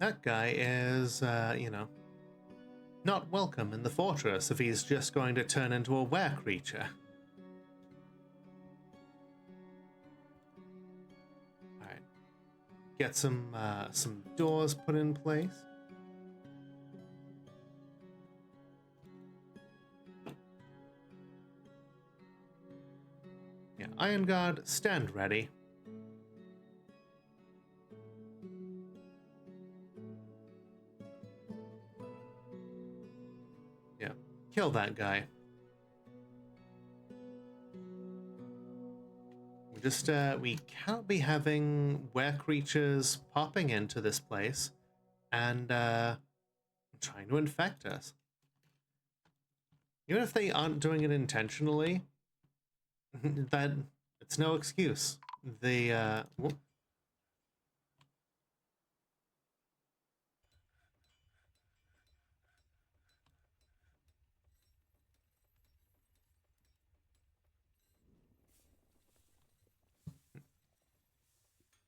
That guy is, not welcome in the fortress if he's just going to turn into a were creature. Alright. Get some doors put in place. Yeah, Iron Guard, stand ready. Yeah, kill that guy. We can't be having were creatures popping into this place and trying to infect us. Even if they aren't doing it intentionally, that it's no excuse.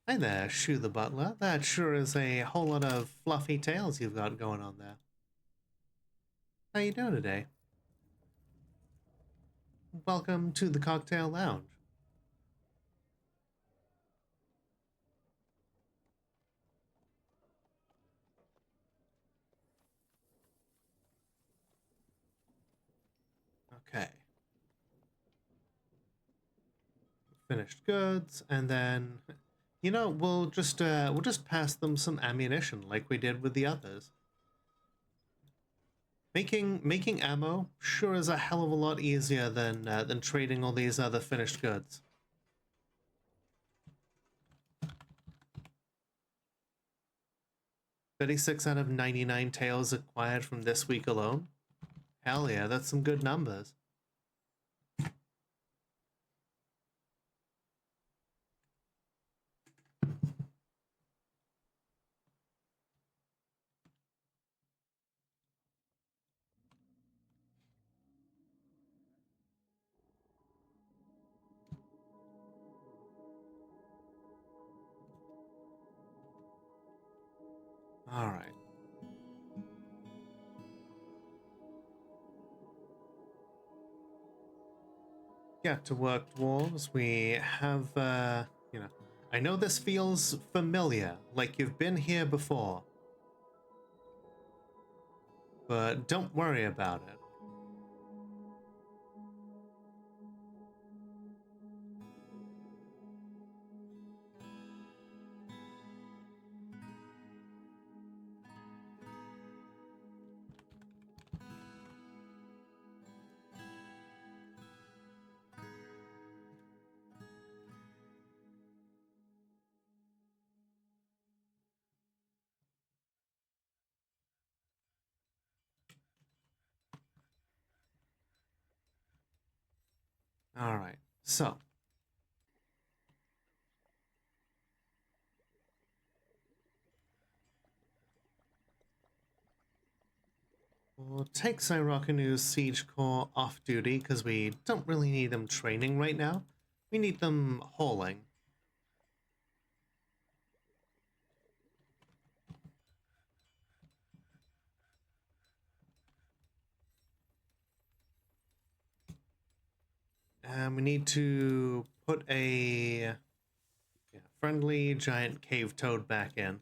Hi there, Shoe the Butler. That sure is a whole lot of fluffy tails you've got going on there. How you doing today? Welcome to the Cocktail Lounge. Okay. Finished goods, and then, we'll just pass them some ammunition like we did with the others. Making ammo sure is a hell of a lot easier than trading all these other finished goods. $36 out of 99 tails acquired from this week alone. Hell yeah, that's some good numbers. All right. Get to work, dwarves. We have, I know this feels familiar, like you've been here before. But don't worry about it. All right, so. We'll take Cyrokanu's Siege Corps off duty because we don't really need them training right now. We need them hauling. And we need to put a friendly giant cave toad back in.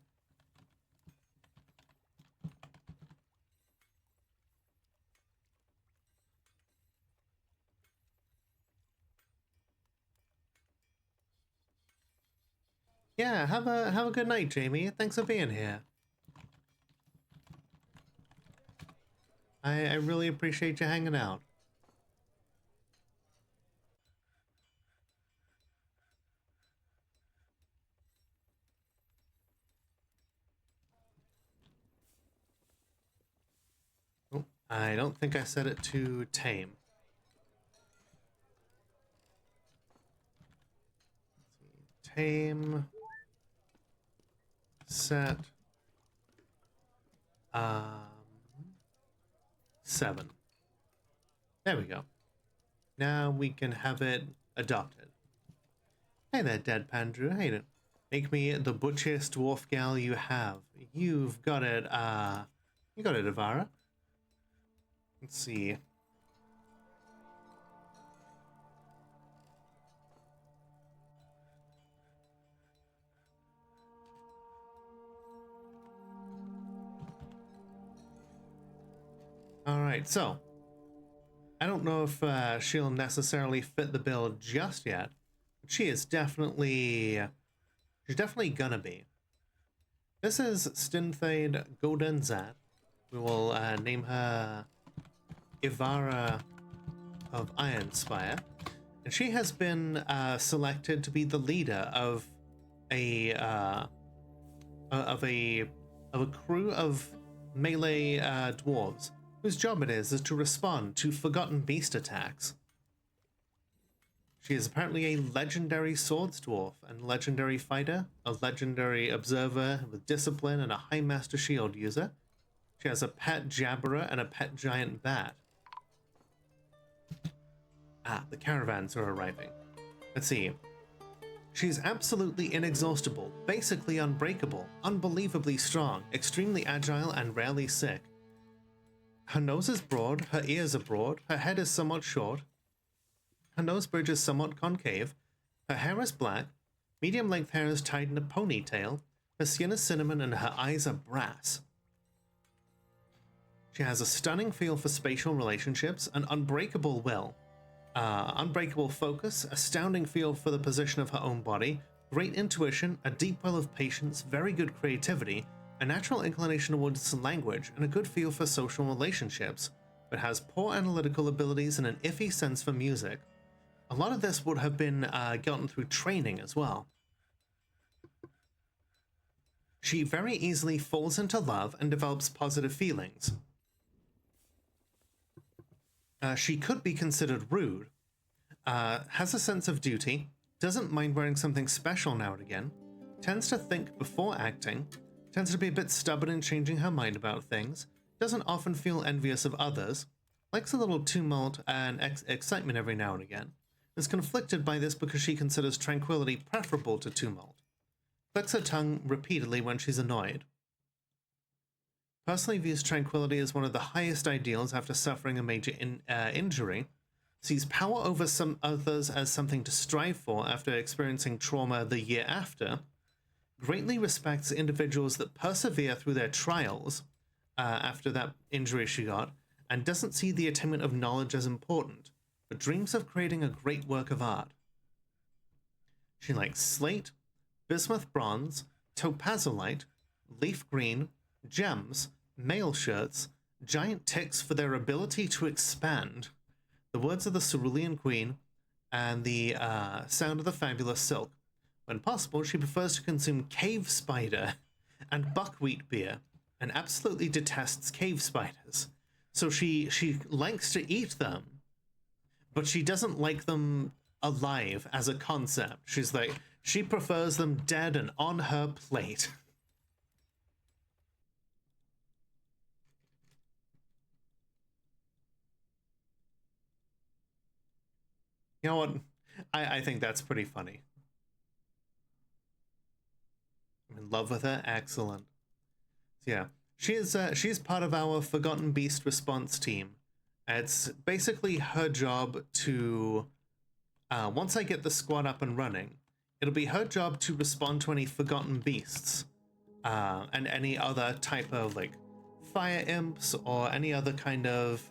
Yeah, have a good night, Jamie. Thanks for being here. I really appreciate you hanging out. Oh, I don't think I set it to tame. Tame. Set. 7. There we go. Now we can have it adopted. Hey there, Deadpan Drew. How you doing? Make me the butchiest dwarf gal you have. You've got it, you got it, Ivara. Let's see. Alright, so I don't know if she'll necessarily fit the bill just yet, but she's definitely gonna be. This is Stinthaid Godenzat. We will name her Ivara of Ironspire, and she has been selected to be the leader of a crew of melee dwarves whose job it is to respond to forgotten beast attacks. She is apparently a legendary swords dwarf and legendary fighter, a legendary observer with discipline, and a high master shield user. She has a pet jabberer and a pet giant bat. Ah, the caravans are arriving. Let's see. She's absolutely inexhaustible, basically unbreakable, unbelievably strong, extremely agile, and rarely sick. Her nose is broad, her ears are broad, her head is somewhat short, her nose bridge is somewhat concave, her hair is black, medium-length hair is tied in a ponytail, her skin is cinnamon, and her eyes are brass. She has a stunning feel for spatial relationships, an unbreakable will, unbreakable focus, astounding feel for the position of her own body, great intuition, a deep well of patience, very good creativity, a natural inclination towards language, and a good feel for social relationships, but has poor analytical abilities and an iffy sense for music. A lot of this would have been gotten through training as well. She very easily falls into love and develops positive feelings. She could be considered rude, has a sense of duty, doesn't mind wearing something special now and again, tends to think before acting, tends to be a bit stubborn in changing her mind about things, doesn't often feel envious of others, likes a little tumult and excitement every now and again, is conflicted by this because she considers tranquility preferable to tumult, clicks her tongue repeatedly when she's annoyed. Personally views tranquility as one of the highest ideals after suffering a major injury, sees power over some others as something to strive for after experiencing trauma the year after, greatly respects individuals that persevere through their trials after that injury she got, and doesn't see the attainment of knowledge as important, but dreams of creating a great work of art. She likes slate, bismuth bronze, topazolite, leaf green, gems, mail shirts, giant ticks for their ability to expand, the words of the Cerulean Queen, and the sound of the fabulous silk. When possible, she prefers to consume cave spider and buckwheat beer, and absolutely detests cave spiders. So she likes to eat them, but she doesn't like them alive as a concept. She's like, she prefers them dead and on her plate. You know what? I think that's pretty funny. I'm in love with her. Excellent. So yeah, she's part of our Forgotten Beast response team. It's basically her job to, once I get the squad up and running, it'll be her job to respond to any Forgotten Beasts, and any other type of, like, fire imps or any other kind of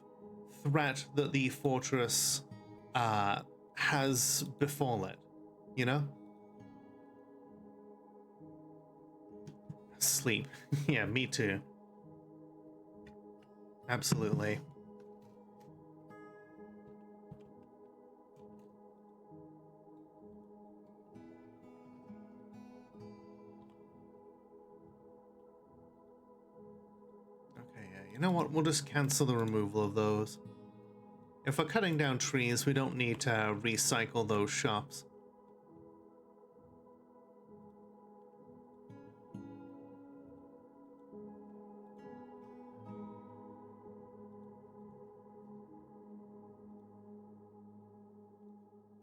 threat that the fortress has befall it, you know? Sleep. Yeah, me too. Absolutely. Okay, yeah, you know what? We'll just cancel the removal of those. If we're cutting down trees, we don't need to recycle those shops.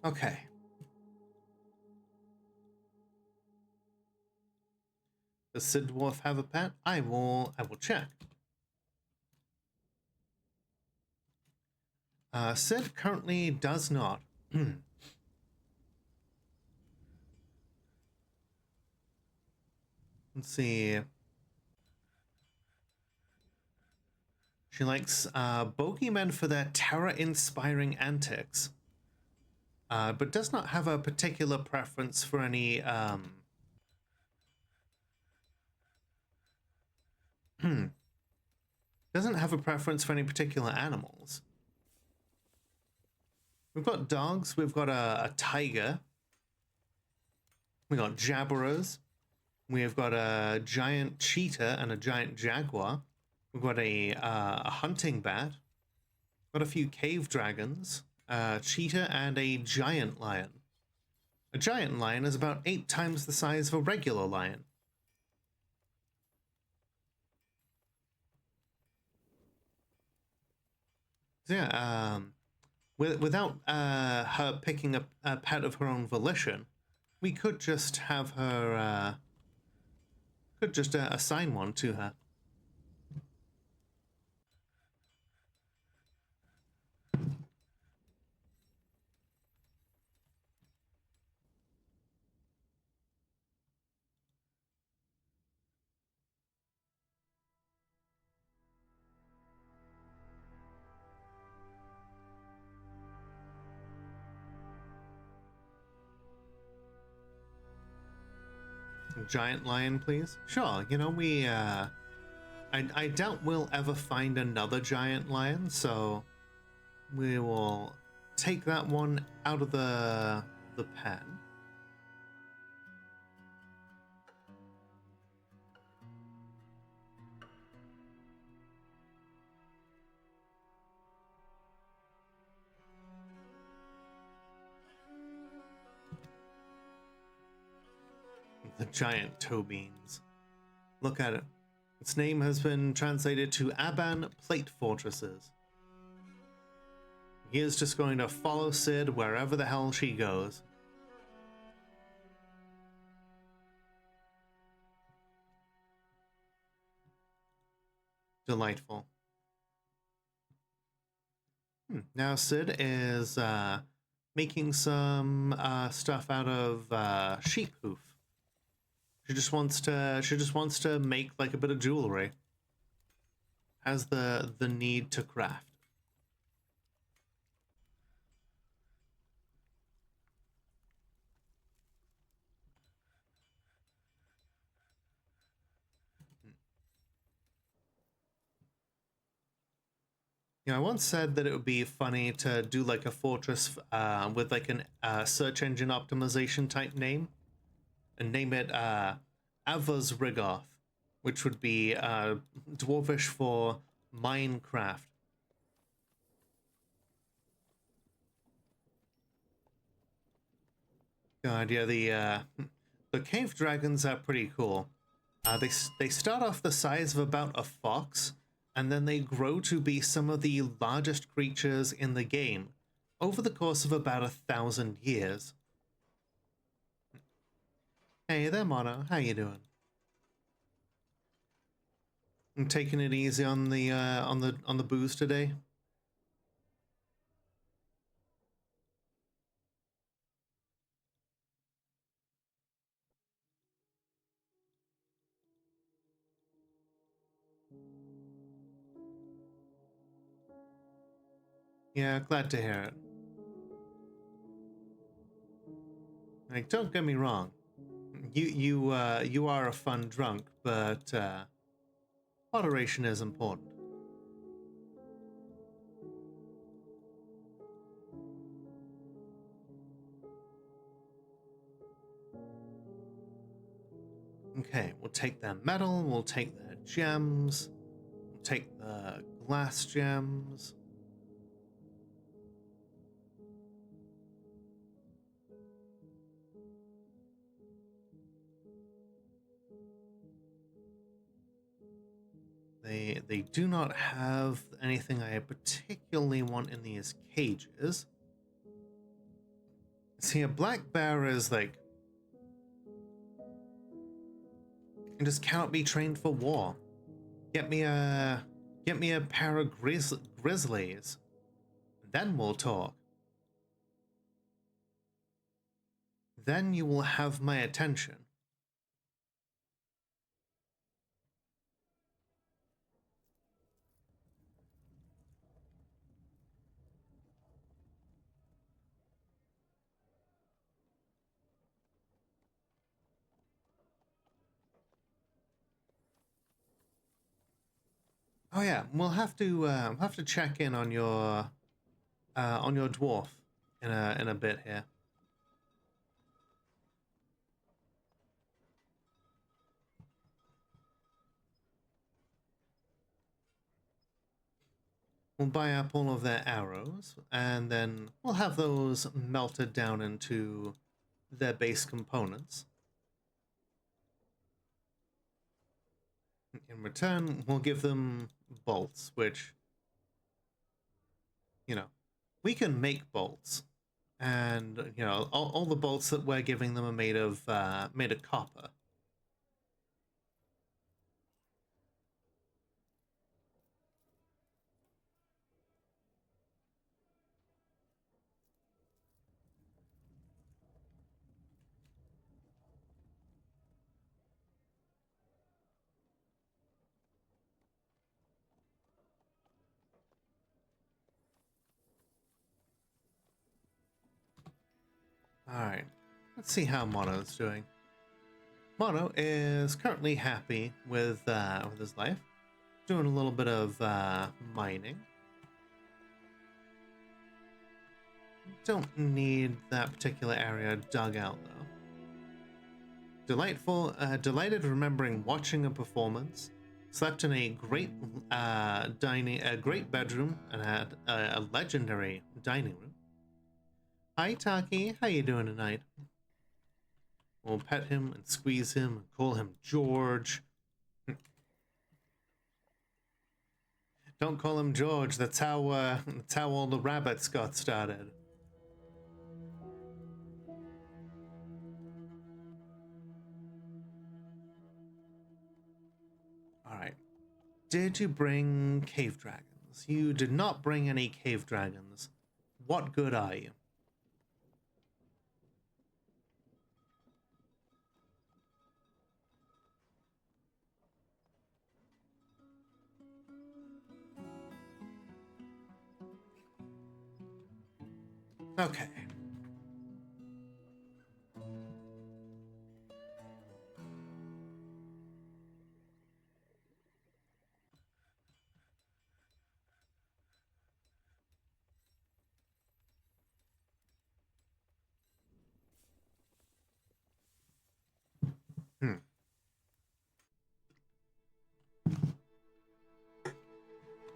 Okay. Does Sid Dwarf have a pet? I will check. Sid currently does not. Let's see. She likes bogeymen for their terror-inspiring antics, but does not have a particular preference for any doesn't have a preference for any particular animals. We've got dogs. We've got a tiger. We got jabberers. We've got a giant cheetah and a giant jaguar. We've got a hunting bat. Got a few cave dragons, a cheetah, and a giant lion. A giant lion is about 8 times the size of a regular lion. So yeah, without her picking up a pet of her own volition, we could just have her, assign one to her. Giant lion, please? Sure, you know, I doubt we'll ever find another giant lion, so we will take that one out of the pen. The giant toe beans. Look at it. Its name has been translated to Aban Plate Fortresses. He is just going to follow Sid wherever the hell she goes. Delightful. Now Sid is making some stuff out of sheep hoof. She just wants to make like a bit of jewelry. Has the need to craft. You know, I once said that it would be funny to do like a fortress with like an search engine optimization type name, and name it Avaz Rigoth, which would be Dwarvish for Minecraft. God, yeah, the cave dragons are pretty cool. They start off the size of about a fox, and then they grow to be some of the largest creatures in the game over the course of about 1,000 years. Hey there, Mono. How you doing? I'm taking it easy on the booze today. Yeah, glad to hear it. Like, don't get me wrong. You are a fun drunk, but moderation is important. Okay, we'll take their metal, we'll take their gems, we'll take the glass gems. They do not have anything I particularly want in these cages. See, a black bear is like and just cannot be trained for war. Get me a pair of grizzlies. Then we'll talk. Then you will have my attention. Oh yeah, we'll have to check in on your dwarf in a bit here. We'll buy up all of their arrows, and then we'll have those melted down into their base components. In return, we'll give them bolts, which, you know, we can make bolts. And, you know, all the bolts that we're giving them are made of copper. Alright, let's see how Mono's doing. Mono is currently happy with his life, doing a little bit of mining. Don't need that particular area dug out though. Delighted remembering watching a performance. Slept in a great great bedroom and had a legendary dining room. Hi Taki, how you doing tonight? We'll pet him and squeeze him and call him George. Don't call him George. That's how all the rabbits got started. All right. Did you bring cave dragons? You did not bring any cave dragons. What good are you? Okay.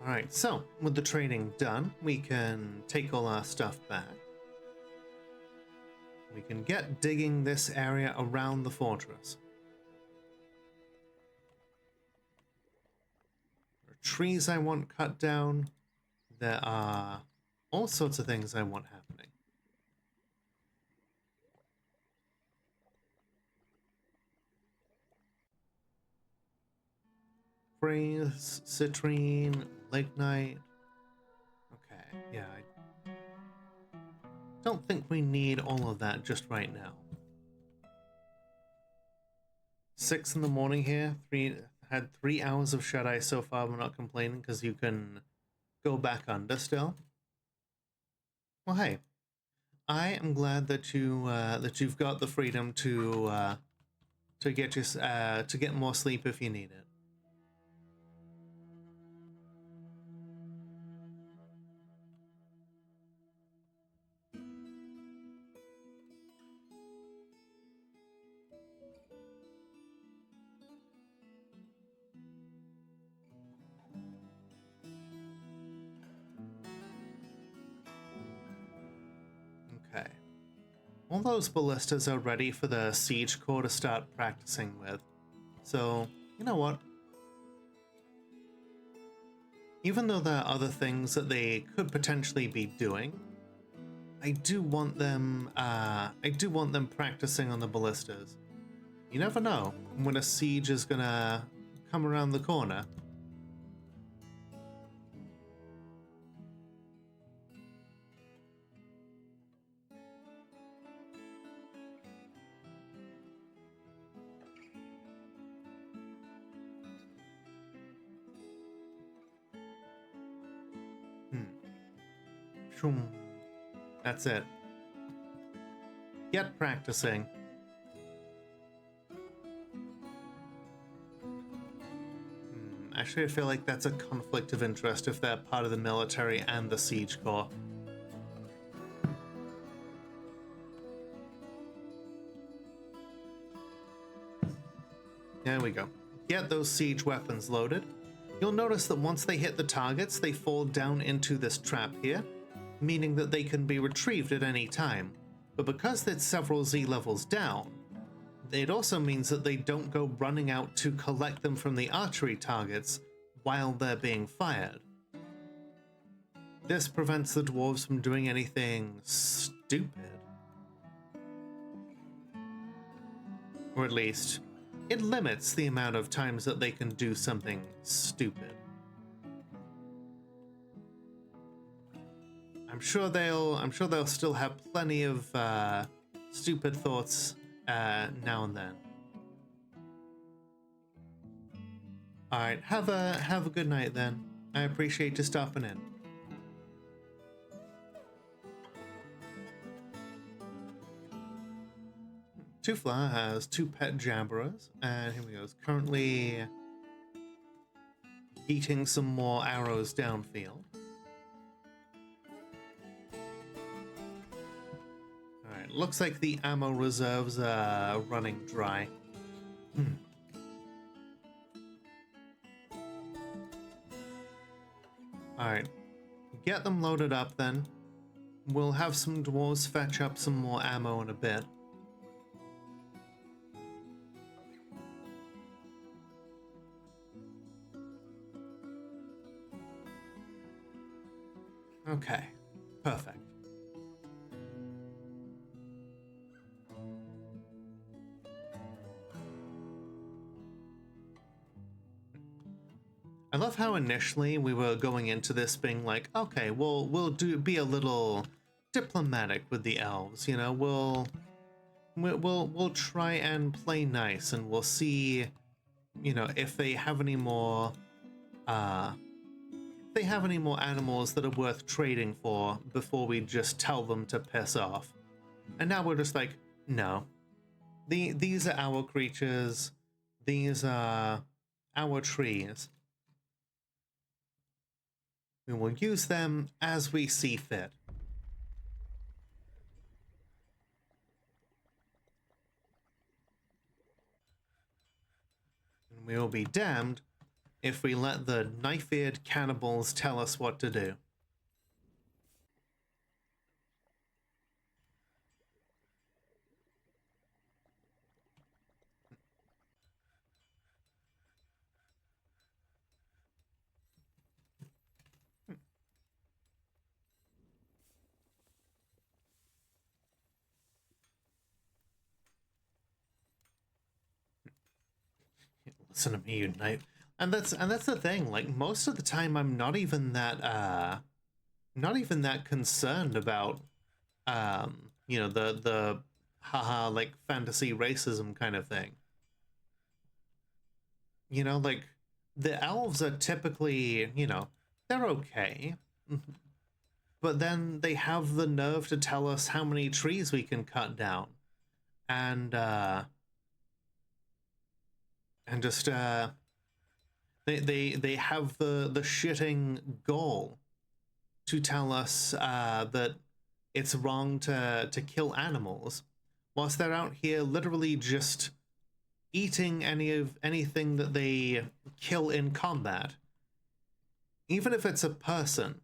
Alright, so with the trading done, we can take all our stuff back. We can get digging this area around the fortress. There are trees I want cut down. There are all sorts of things I want happening. Braze, citrine, lignite. Okay, yeah, I don't think we need all of that just right now. 6 in the morning here. Had 3 hours of shut eye so far. We're not complaining because you can go back under still. Well, hey, I am glad that you've got the freedom to get more sleep if you need it. Okay. All those ballistas are ready for the siege corps to start practicing with. So, you know what? Even though there are other things that they could potentially be doing, I do want them practicing on the ballistas. You never know when a siege is gonna come around the corner. That's it. Get practicing. Actually, I feel like that's a conflict of interest if they're part of the military and the siege corps. There we go. Get those siege weapons loaded. You'll notice that once they hit the targets, they fall down into this trap here, meaning that they can be retrieved at any time. But because it's several Z levels down, it also means that they don't go running out to collect them from the archery targets while they're being fired. This prevents the dwarves from doing anything stupid. Or at least, it limits the amount of times that they can do something stupid. I'm sure they'll still have plenty of stupid thoughts now and then. All right, have a good night then. I appreciate you stopping in. Tufla has 2 pet jabberers, and here we go. Is currently eating some more arrows downfield. Alright, looks like the ammo reserves are running dry. Alright, get them loaded up then. We'll have some dwarves fetch up some more ammo in a bit. Okay, perfect. I love how initially we were going into this being like, okay, we'll be a little diplomatic with the elves, you know, we'll try and play nice, and we'll see, you know, if they have any more animals that are worth trading for before we just tell them to piss off. And now we're just like, no. These are our creatures. These are our trees. We will use them as we see fit. And we will be damned if we let the knife-eared cannibals tell us what to do. Listen to me, you knife. And that's the thing. Like, most of the time, I'm not even that concerned about you know, the haha, like, fantasy racism kind of thing. You know, like, the elves are typically, you know, they're okay. But then they have the nerve to tell us how many trees we can cut down. And just they have the shitting goal to tell us that it's wrong to kill animals, whilst they're out here literally just eating anything that they kill in combat, even if it's a person,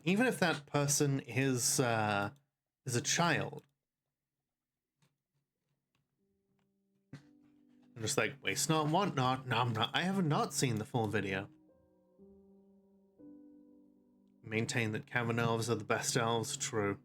even if that person is a child. I'm just like, waste not, want not. No, I'm not. I have not seen the full video. Maintain that cavern elves are the best elves. True.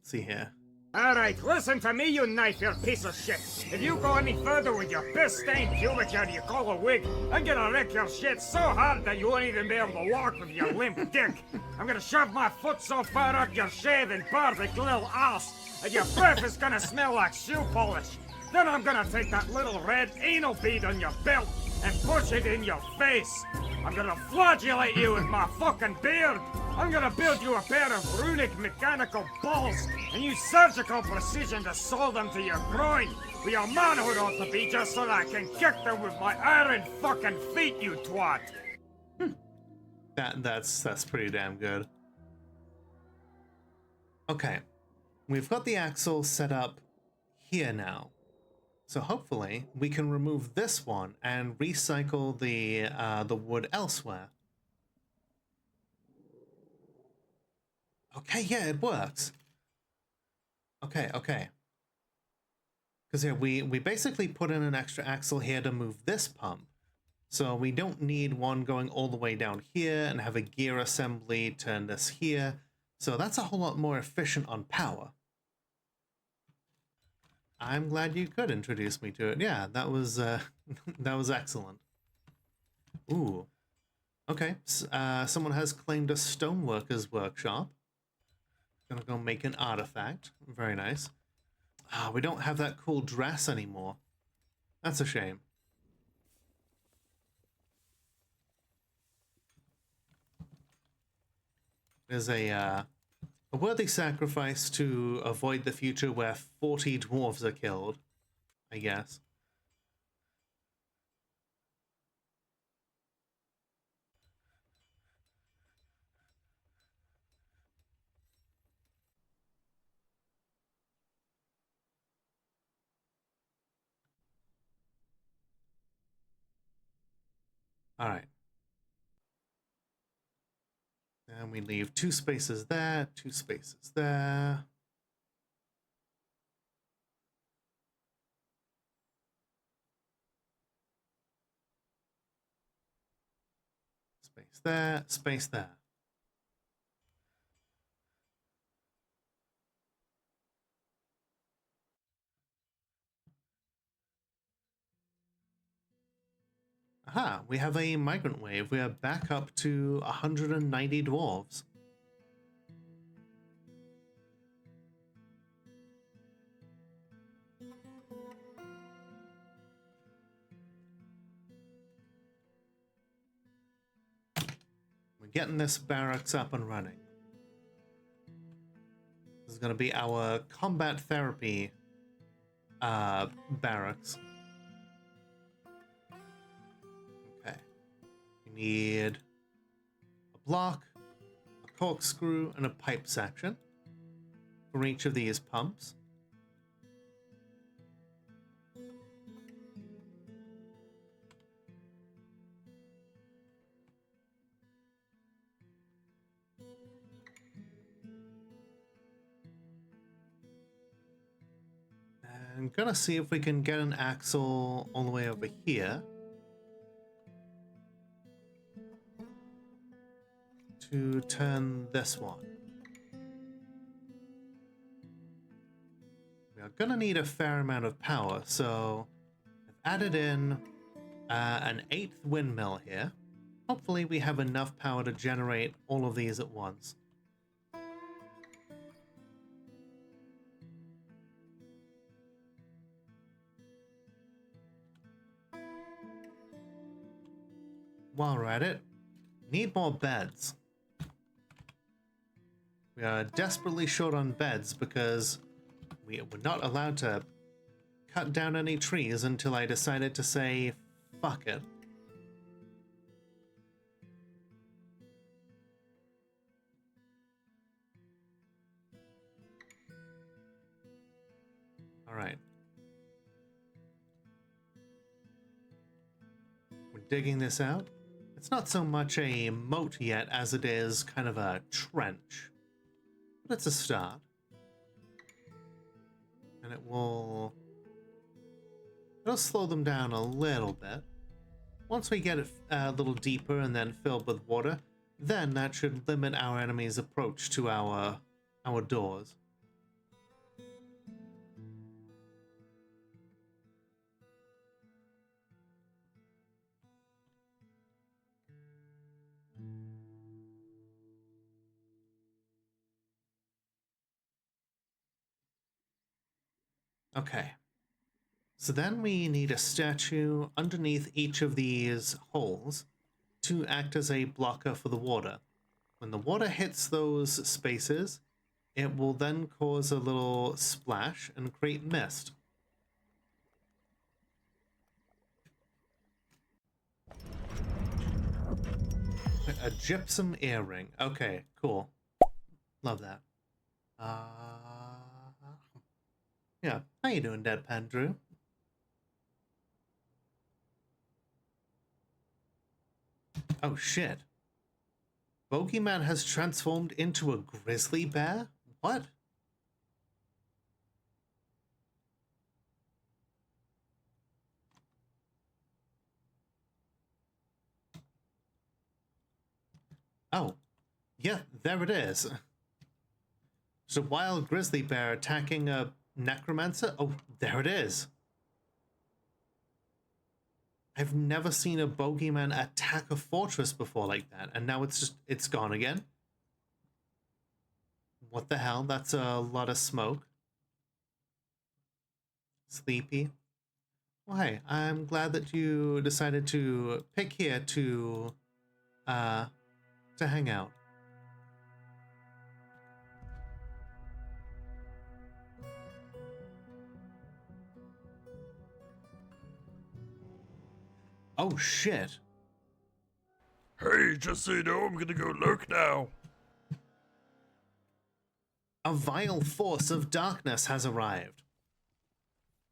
Let's see here. Alright, listen to me, you knife-eared piece of shit. If you go any further with your piss-stained pubic hair you call a wig, I'm gonna wreck your shit so hard that you won't even be able to walk with your limp dick. I'm gonna shove my foot so far up your shaven, perfect little ass, and your breath is gonna smell like shoe polish. Then I'm gonna take that little red anal bead on your belt and push it in your face. I'm gonna flagellate you with my fucking beard. I'm gonna build you a pair of runic mechanical balls and use surgical precision to sew them to your groin. Where your manhood ought to be just so that I can kick them with my iron fucking feet, you twat. That's pretty damn good. Okay, we've got the axle set up here now. So hopefully we can remove this one and recycle the wood elsewhere. Okay, yeah, it works. Okay. Because yeah, we basically put in an extra axle here to move this pump. So we don't need one going all the way down here and have a gear assembly turn this here. So that's a whole lot more efficient on power. I'm glad you could introduce me to it. Yeah, that was that was excellent. Ooh. Okay, someone has claimed a stoneworker's workshop. Gonna go make an artifact. Very nice. Ah, we don't have that cool dress anymore. That's a shame. There's a worthy sacrifice to avoid the future where 40 dwarves are killed, I guess. All right. And we leave 2 spaces there, 2 spaces there. Space there, space there. Aha, we have a migrant wave. We are back up to 190 dwarves. We're getting this barracks up and running. This is going to be our combat therapy barracks. Okay. We need a block, a corkscrew, and a pipe section for each of these pumps. I'm gonna see if we can get an axle all the way over here to turn this one. We are gonna need a fair amount of power, so I've added in an 8th windmill here. Hopefully we have enough power to generate all of these at once. While we're at it, need more beds. We are desperately short on beds because we were not allowed to cut down any trees until I decided to say, fuck it. Alright. We're digging this out. It's not so much a moat yet as it is kind of a trench. But it's a start. And it'll slow them down a little bit. Once we get it a little deeper and then filled with water, then that should limit our enemy's approach to our doors. Okay. So then we need a statue underneath each of these holes to act as a blocker for the water. When the water hits those spaces, it will then cause a little splash and create mist. A gypsum earring. Okay, cool. Love that. Yeah. How you doing, Deadpan Drew? Oh shit. Bogeyman has transformed into a grizzly bear? What? Oh, yeah, there it is. It's a wild grizzly bear attacking a necromancer? Oh, there it is. I've never seen a bogeyman attack a fortress before like that, and now it's gone again. What the hell? That's a lot of smoke. Sleepy. Well, hey, I'm glad that you decided to pick here to hang out. Oh shit. Hey, just so you know, I'm gonna go lurk now. A vile force of darkness has arrived.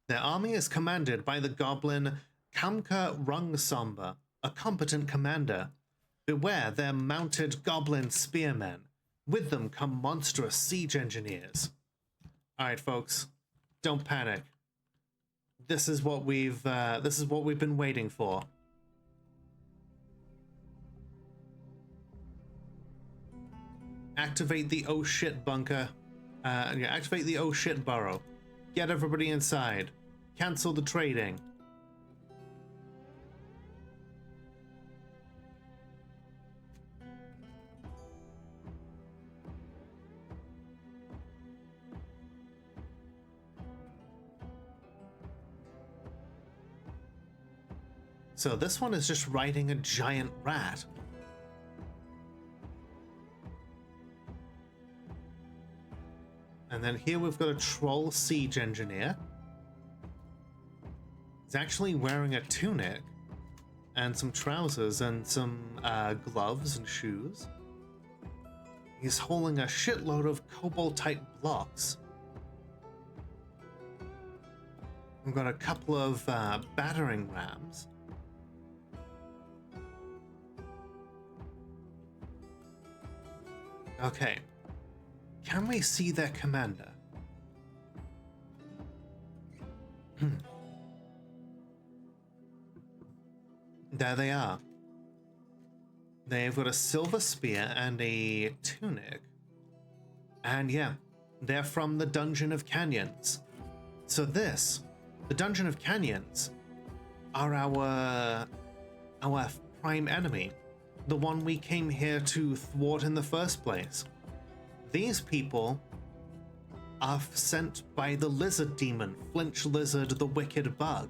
Their army is commanded by the goblin Kamka Rungsamba, a competent commander. Beware their mounted goblin spearmen. With them come monstrous siege engineers. Alright, folks, don't panic. This is what we've been waiting for. Activate the oh shit bunker. Activate the oh shit burrow. Get everybody inside. Cancel the trading. So this one is just riding a giant rat. And then here we've got a troll siege engineer. He's actually wearing a tunic and some trousers and some gloves and shoes. He's holding a shitload of cobalt-type blocks. We've got a couple of battering rams. Okay. Can we see their commander? There they are. They've got a silver spear and a tunic. And yeah, they're from the Dungeon of Canyons. So the Dungeon of Canyons, are our prime enemy. The one we came here to thwart in the first place. These people are sent by the lizard demon, Flinch Lizard the Wicked Bug.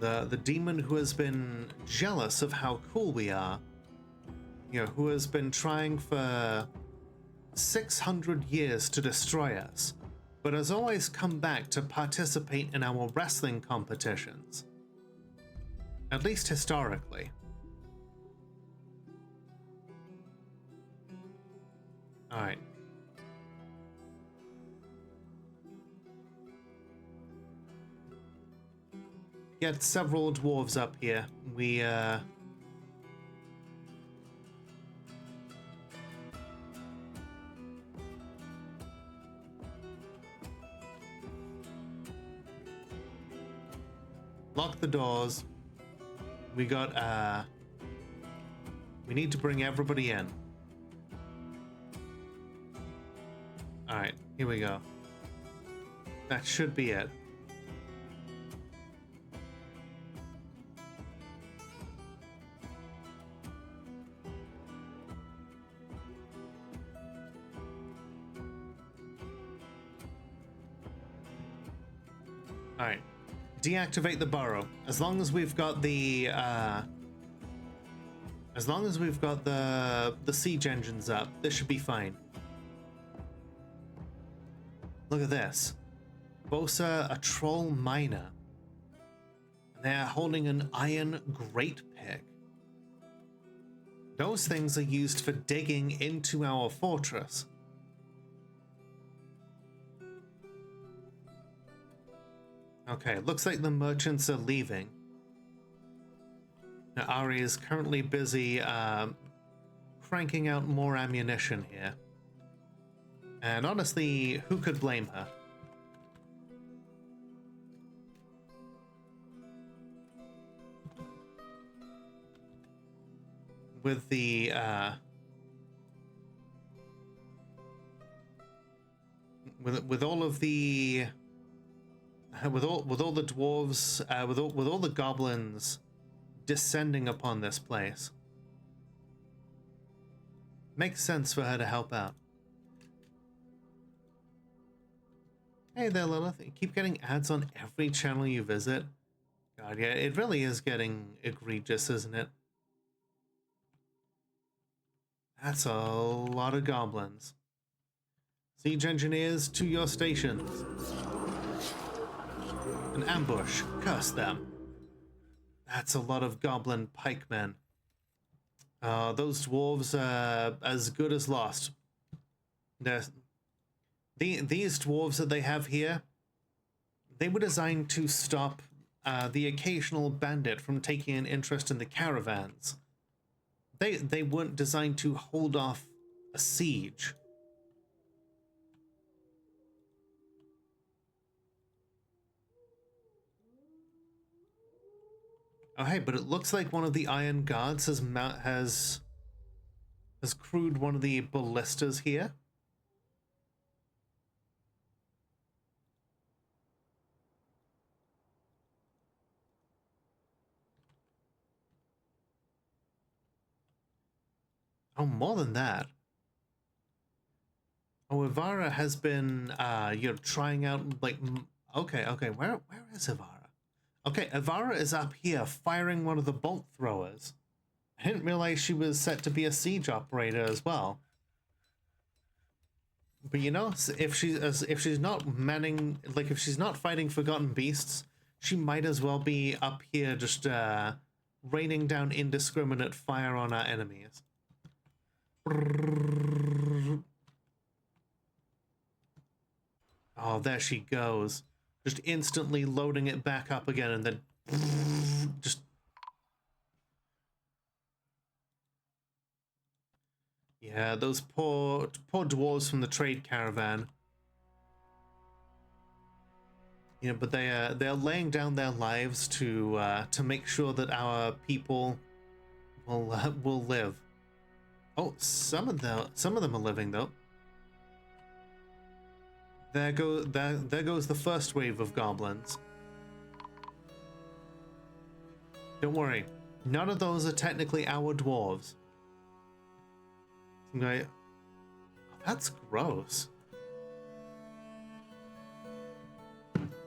The demon who has been jealous of how cool we are, who has been trying for 600 years to destroy us, but has always come back to participate in our wrestling competitions. At least historically. Alright. Get several dwarves up here. We, lock the doors. We got, we need to bring everybody in. Alright, here we go. That should be it. All right, deactivate the burrow. As long as we've got the siege engines up, this should be fine. Look at this. Bosa, a troll miner. They're holding an iron great pick. Those things are used for digging into our fortress. Okay, looks like the merchants are leaving. Now, Ari is currently busy cranking out more ammunition here. And honestly, who could blame her? With the with all of the with all the dwarves, with all the goblins descending upon this place, makes sense for her to help out. Hey there, Lilith. You keep getting ads on every channel you visit. God, yeah, it really is getting egregious, isn't it? That's a lot of goblins. Siege engineers, to your stations. An ambush. Curse them. That's a lot of goblin pikemen. Those dwarves are as good as lost. These dwarves that they have here, they were designed to stop the occasional bandit from taking an interest in the caravans. They weren't designed to hold off a siege. Oh hey, but it looks like one of the Iron Guards has crewed one of the ballistas here. Oh, more than that. Oh, Ivara has been, you're trying out, like, okay, where is Ivara? Okay, Ivara is up here firing one of the bolt throwers. I didn't realize she was set to be a siege operator as well. But you know, if she's not manning, like, if she's not fighting forgotten beasts, she might as well be up here just, raining down indiscriminate fire on our enemies. Oh, there she goes. Just instantly loading it back up again and then just... Yeah, those poor dwarves from the trade caravan. You know, but they're laying down their lives to make sure that our people will live. Oh, some of them are living though. There goes the first wave of goblins. Don't worry, none of those are technically our dwarves. Right? Oh, that's gross.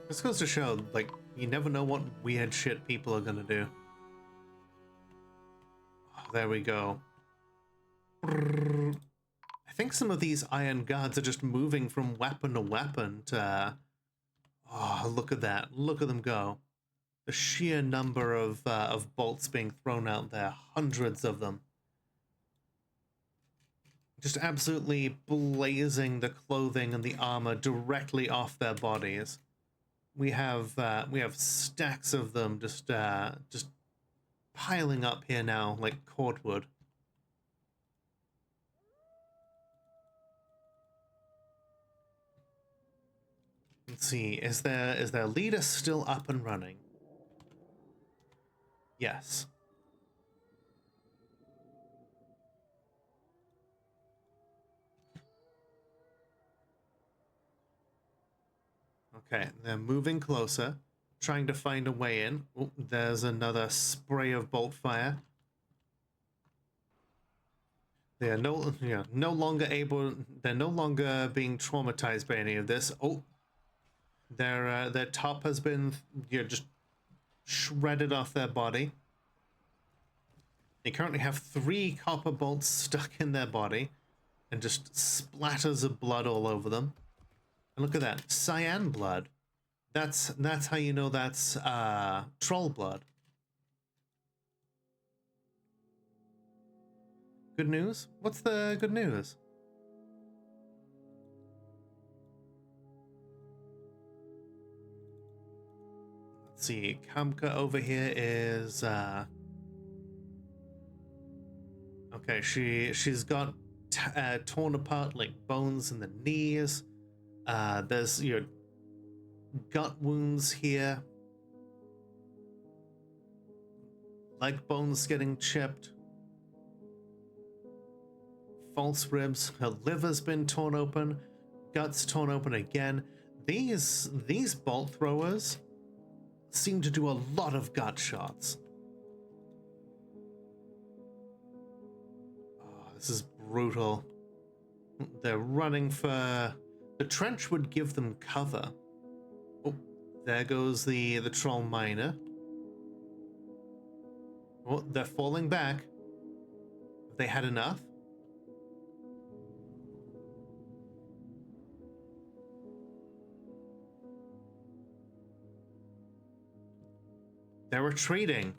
This goes to show, like, you never know what weird shit people are gonna do. Oh, there we go. I think some of these Iron Guards are just moving from weapon to weapon to... Oh, look at that. Look at them go. The sheer number of bolts being thrown out there. Hundreds of them. Just absolutely blazing the clothing and the armor directly off their bodies. We have stacks of them just piling up here now like cordwood. Let's see, is their leader still up and running? Yes. Okay, they're moving closer, trying to find a way in. Oh, there's another spray of bolt fire. They are no longer able. They're no longer being traumatized by any of this. Oh. Their top has been, just shredded off their body. They currently have 3 copper bolts stuck in their body and just splatters of blood all over them. And look at that, cyan blood. That's how you know that's troll blood. Good news? What's the good news? Let's see, Kamka over here is okay, she's got torn apart like bones in the knees. There's your gut wounds here. Leg bones getting chipped. False ribs. Her liver's been torn open. Guts torn open again. These bolt throwers seem to do a lot of gut shots. Oh, this is brutal. They're running for... The trench would give them cover. Oh, there goes the troll miner. Oh, they're falling back. Have they had enough? They're retreating.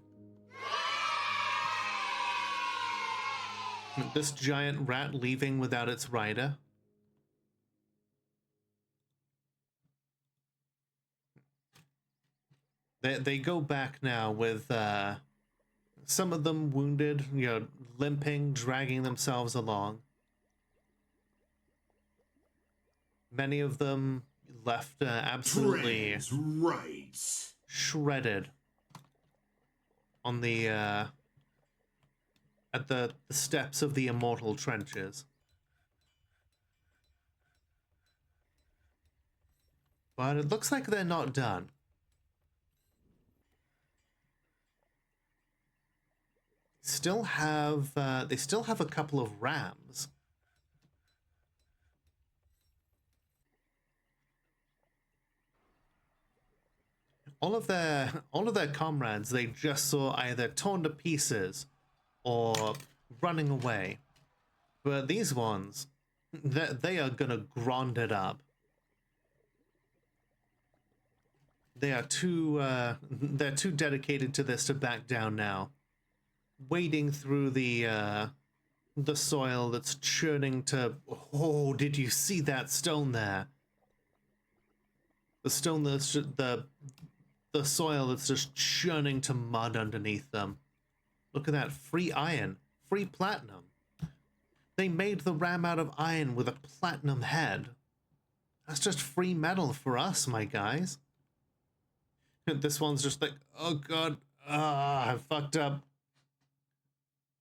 This giant rat leaving without its rider. They go back now with some of them wounded, limping, dragging themselves along. Many of them left absolutely shredded on the at the steps of the immortal trenches. But it looks like they're not done. Still have they still have a couple of rams. All of their comrades they just saw either torn to pieces or running away. But these ones, they are gonna grind it up. They are they're too dedicated to this to back down now. Wading through the soil that's churning to... Oh, did you see that stone there? The stone that's just, the soil that's just churning to mud underneath them. Look at that, free iron, free platinum. They made the ram out of iron with a platinum head. That's just free metal for us, my guys. This one's just like, oh god, I fucked up.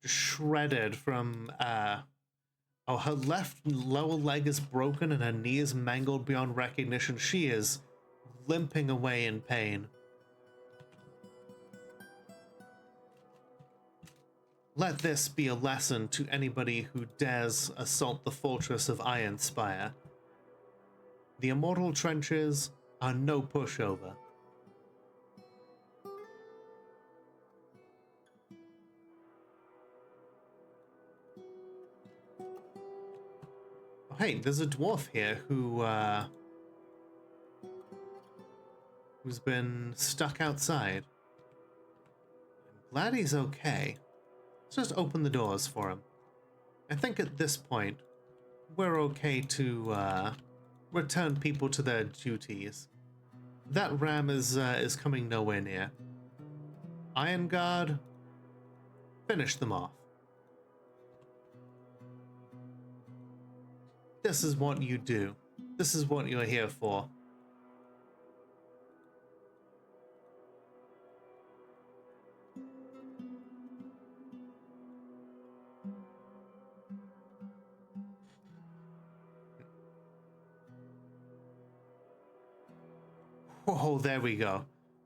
Shredded from oh, her left lower leg is broken and her knee is mangled beyond recognition. She is limping away in pain. Let this be a lesson to anybody who dares assault the fortress of Ironspire. The immortal trenches are no pushover. Hey, there's a dwarf here who's been stuck outside. I'm glad he's okay. Let's just open the doors for him. I think at this point, we're okay to return people to their duties. That ram is coming nowhere near. Iron Guard, finish them off. This is what you do. This is what you're here for. Oh, there we go.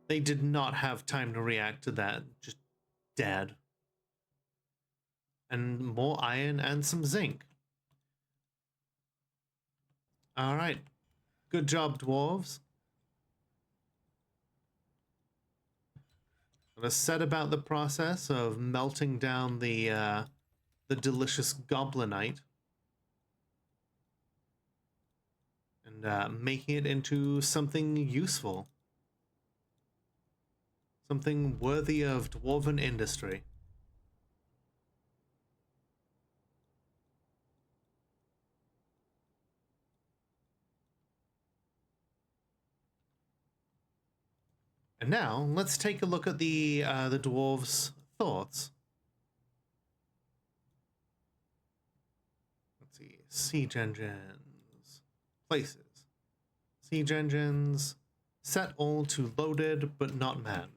They did not have time to react to that. Just dead. And more iron and some zinc. Alright. Good job, dwarves. gonna set about the process of melting down the delicious goblinite and making it into something useful, something worthy of dwarven industry. And now, let's take a look at the dwarves' thoughts. Let's see, siege engines, places, siege engines, set all to loaded but not manned.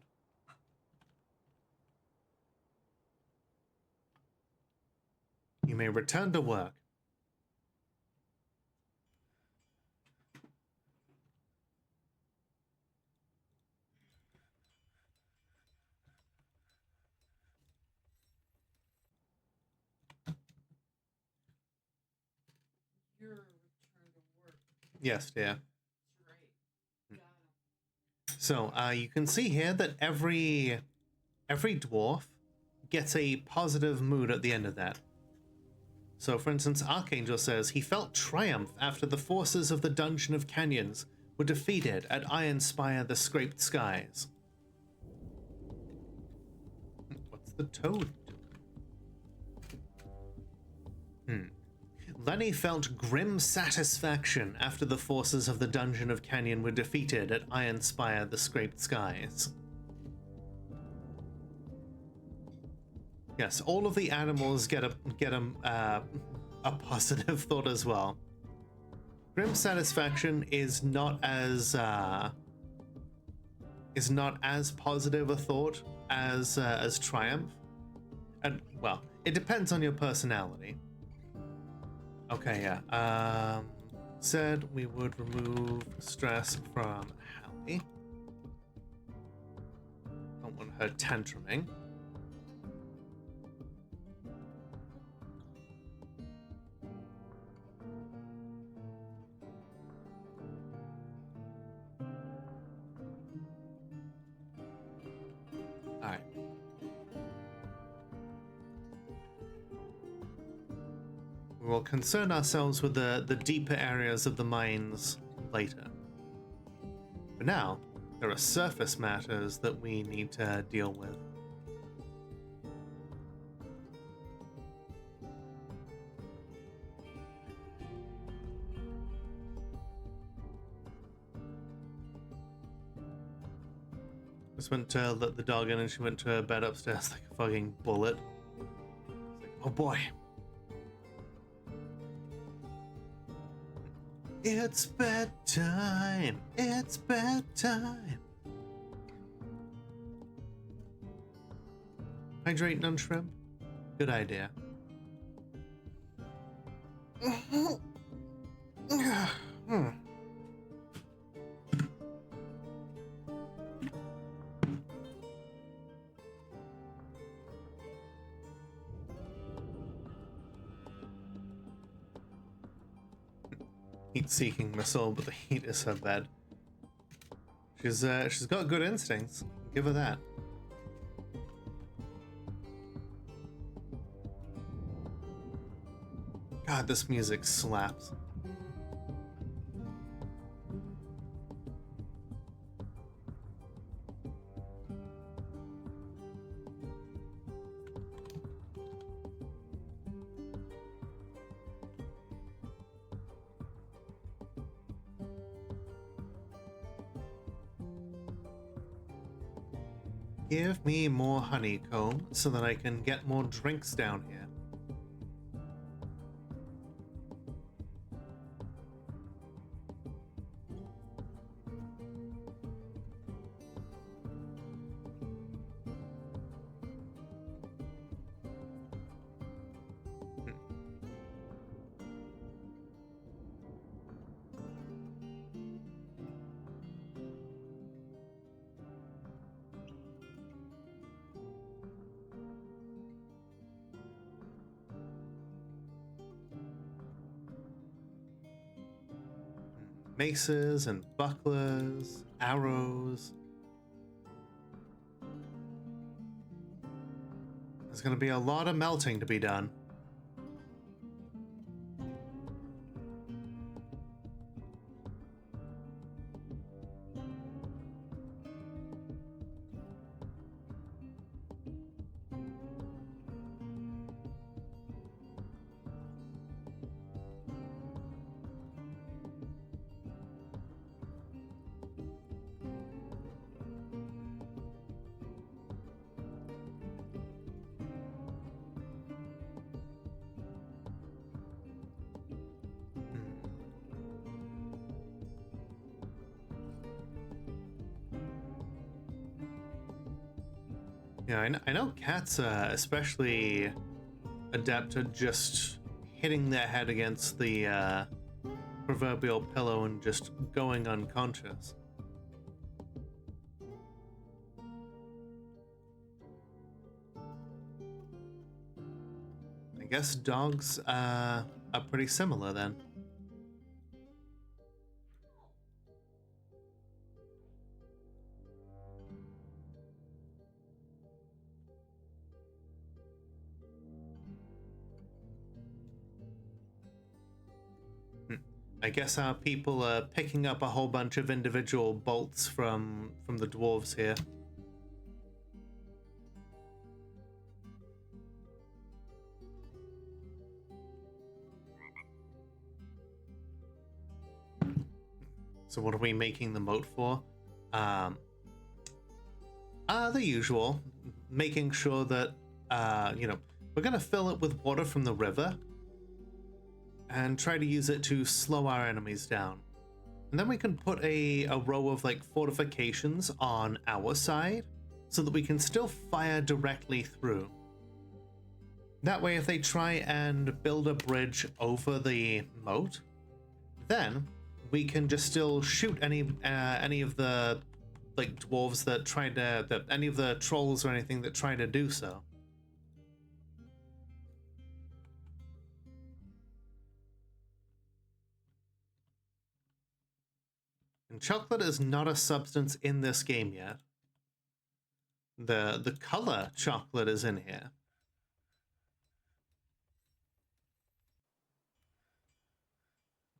You may return to work. Your return to work. Yes, dear. That's right. So you can see here that every dwarf gets a positive mood at the end of that. So, for instance, Archangel says he felt triumph after the forces of the Dungeon of Canyons were defeated at Ironspire the Scraped Skies. What's the toad doing? Lenny felt grim satisfaction after the forces of the Dungeon of Canyon were defeated at Ironspire the Scraped Skies. Yes, all of the animals get a positive thought as well. Grim satisfaction is not as positive a thought as triumph, and well, it depends on your personality. Okay, yeah. Said we would remove stress from Hallie. Don't want her tantruming. Alright. We will concern ourselves with the deeper areas of the mines later. For now, there are surface matters that we need to deal with. Just went to let the dog in and she went to her bed upstairs like a fucking bullet. It's like, oh boy. It's bedtime. It's bedtime. Hydrate none shrimp? Good idea. Heat-seeking missile, but the heat is her bed. She's got good instincts. Give her that. God, this music slaps. Give me more honeycomb so that I can get more drinks down here. Maces and bucklers, arrows. gonna be a lot of melting to be done. Yeah, I know cats are especially adept at just hitting their head against the proverbial pillow and just going unconscious. I guess dogs are pretty similar then. I guess our people are picking up a whole bunch of individual bolts from the dwarves here. So what are we making the moat for? The usual, making sure that we're gonna fill it with water from the river and try to use it to slow our enemies down. And then we can put a row of like fortifications on our side so that we can still fire directly through. That way, if they try and build a bridge over the moat, then we can just still shoot any of the like dwarves that try to, any of the trolls or anything that try to do so. And chocolate is not a substance in this game yet. The color chocolate is in here.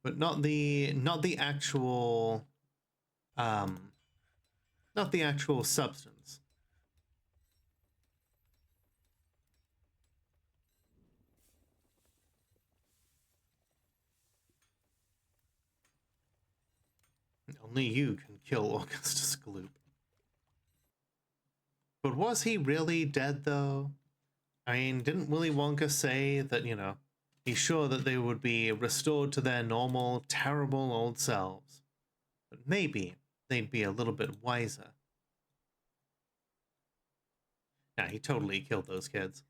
But not the actual not the actual substance. Only you can kill Augustus Gloop. But was he really dead, though? I mean, didn't Willy Wonka say that, he's sure that they would be restored to their normal, terrible old selves? But maybe they'd be a little bit wiser. Nah, he totally killed those kids.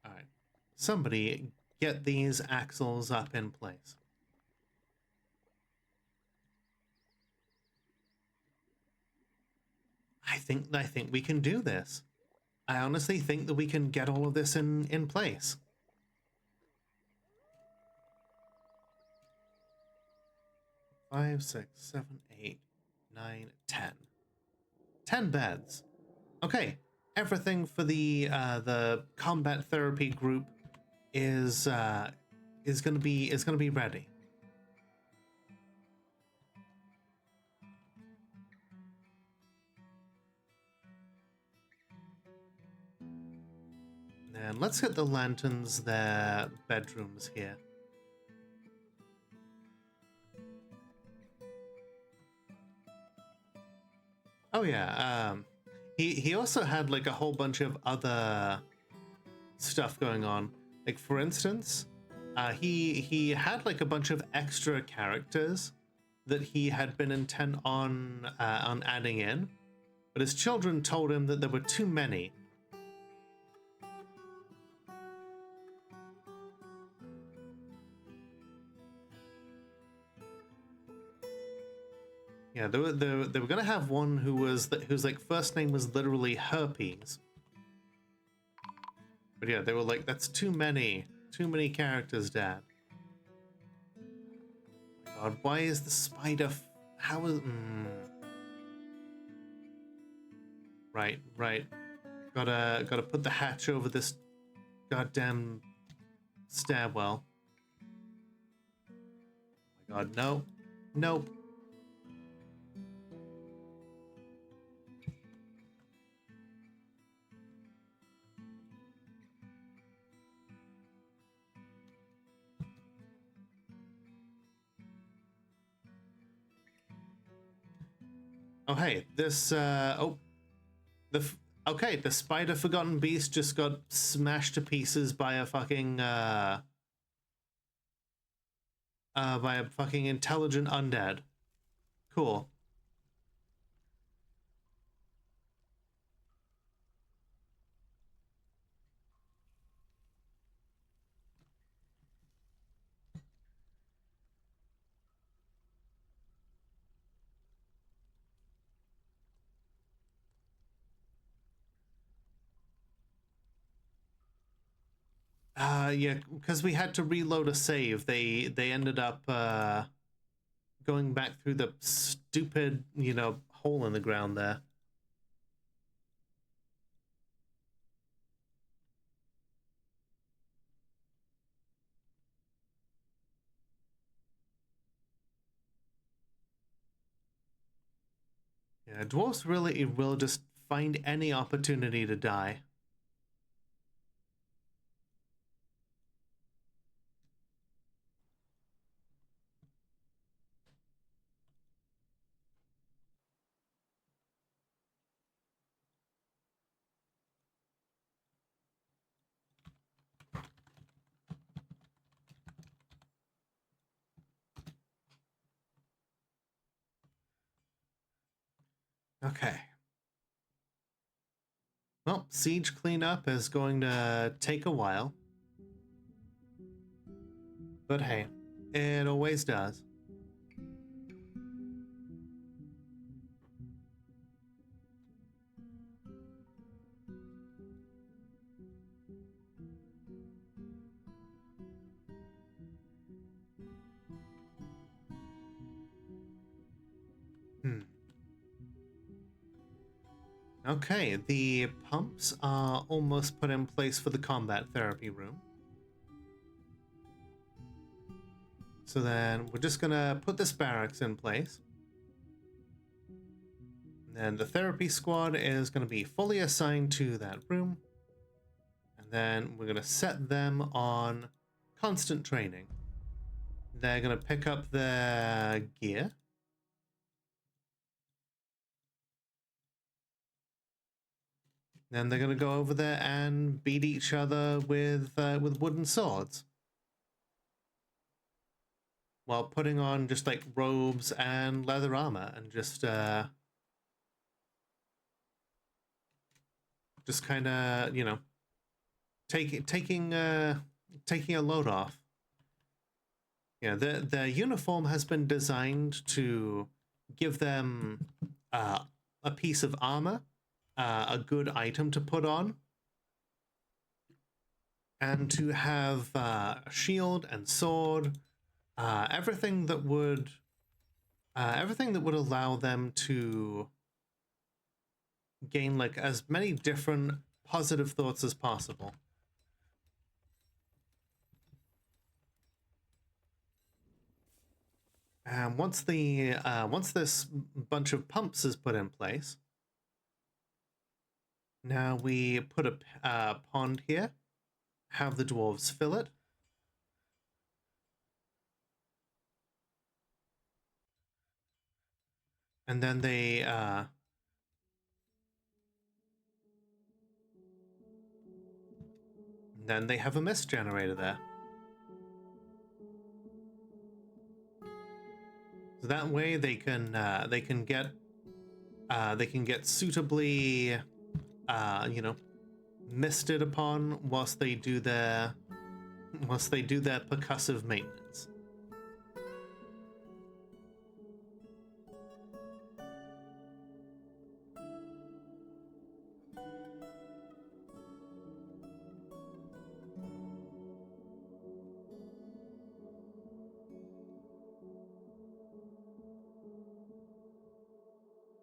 Alright. Somebody get these axles up in place. I think we can do this. I honestly think that we can get all of this in place. Five, 6, 7, 8, 9, 10. 10 beds. Okay, everything for the combat therapy group is gonna be ready. And let's get the lanterns their bedrooms here. Oh yeah, he also had like a whole bunch of other stuff going on. Like for instance, he had like a bunch of extra characters that he had been intent on adding in, but his children told him that there were too many. Yeah, they were gonna have one whose like first name was literally Herpes. But yeah, they were like, that's too many characters, Dad. God, why is the spider? How is? Right, right. Gotta put the hatch over this goddamn stairwell. Oh my God, no, nope. Oh hey, this okay, the spider forgotten beast just got smashed to pieces by a fucking by a fucking intelligent undead. Cool. Yeah, because we had to reload a save. They ended up going back through the stupid, you know, hole in the ground there. Yeah, dwarves really will just find any opportunity to die. Okay. Well, siege cleanup is going to take a while. But hey, it always does. Okay, the pumps are almost put in place for the combat therapy room. So then we're just gonna put this barracks in place. And then the therapy squad is gonna be fully assigned to that room. And then we're gonna set them on constant training. They're gonna pick up their gear. Then they're gonna go over there and beat each other with wooden swords, while putting on just like robes and leather armor and just kind of, you know, taking a load off. Yeah, their uniform has been designed to give them a piece of armor, a good item to put on, and to have a shield and sword, everything that would allow them to gain like as many different positive thoughts as possible. And once this bunch of pumps is put in place, now we put a pond here, have the dwarves fill it, and then they have a mist generator there. So that way they can get suitably, you know, misted upon whilst they do their percussive maintenance.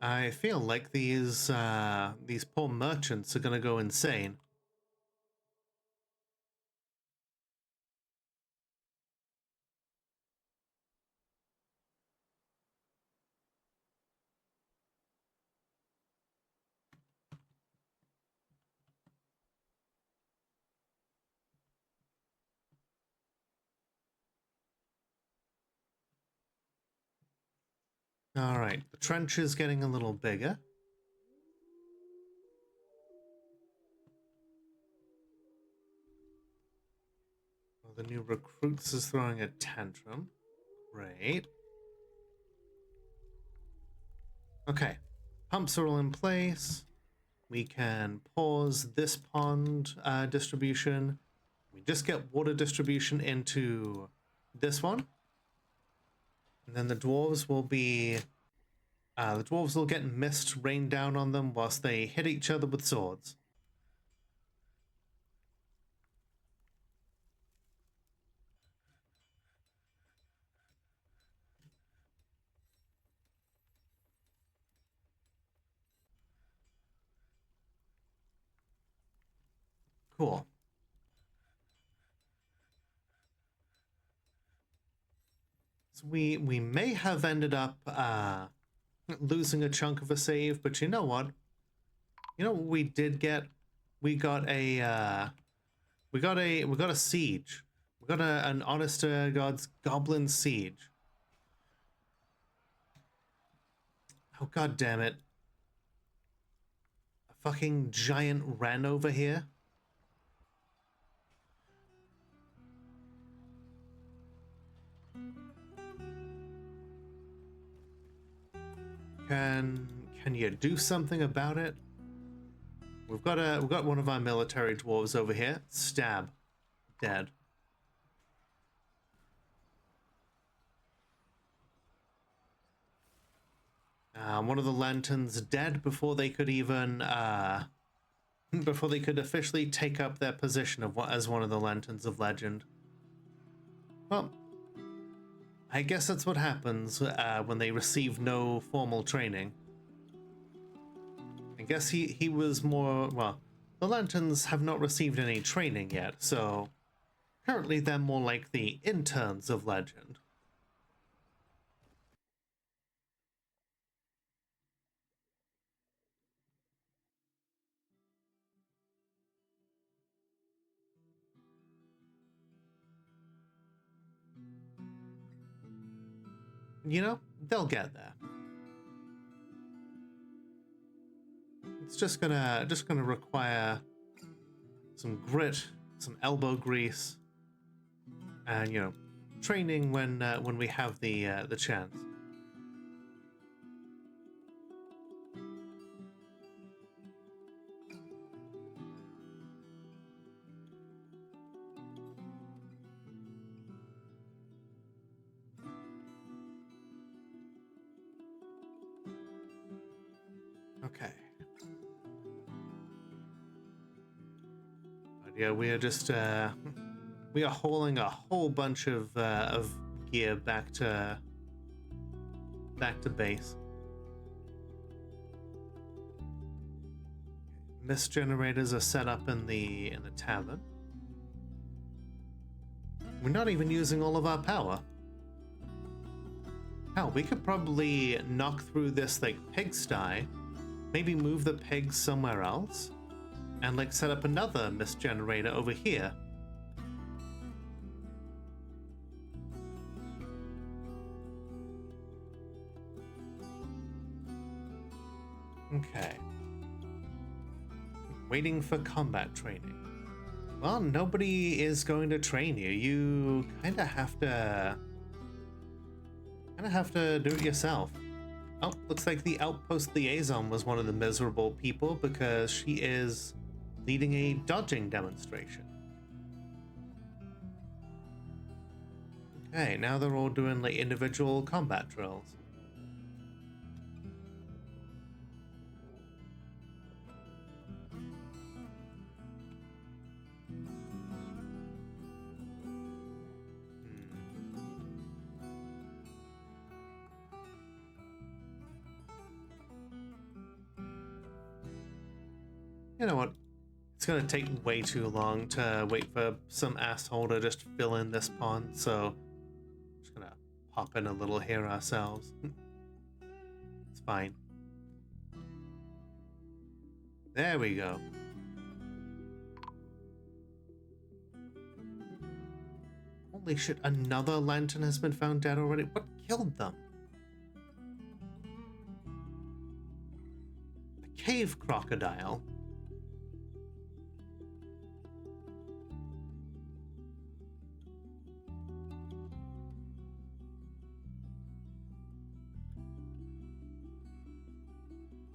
I feel like these poor merchants are gonna go insane. All right, the trench is getting a little bigger. Well, the new recruits is throwing a tantrum. Great. Okay, pumps are all in place. We can pause this pond distribution. We just get water distribution into this one. And then the dwarves will be... the dwarves will get mist rain down on them whilst they hit each other with swords. Cool. So we may have ended up losing a chunk of a save, but you know what? You know what we did get? We got a we got a siege. We got an honest to God's goblin siege. Oh god damn it. A fucking giant wren over here. Can you do something about it? We've got one of our military dwarves over here. Stab. Dead. One of the lanterns dead before they could even before they could officially take up their position of as one of the lanterns of legend. Well, I guess that's what happens when they receive no formal training. I guess he was more, well, the lanterns have not received any training yet, so currently they're more like the interns of legend. You know, they'll get there. It's just gonna require some grit, some elbow grease, and you know, training when we have the chance. Okay. But yeah, we are just we are hauling a whole bunch of gear back to base. Mist generators are set up in the tavern. We're not even using all of our power. Hell, we could probably knock through this like pigsty, maybe move the pigs somewhere else, and like set up another mist generator over here. Okay. Waiting for combat training. Well, nobody is going to train you. You kind of have to do it yourself. Oh, looks like the outpost liaison was one of the miserable people because she is leading a dodging demonstration. Okay, now they're all doing like individual combat drills. You know what? It's gonna take way too long to wait for some asshole to just fill in this pond, so just gonna pop in a little here ourselves. It's fine. There we go. Holy shit, another lantern has been found dead already? What killed them? A cave crocodile?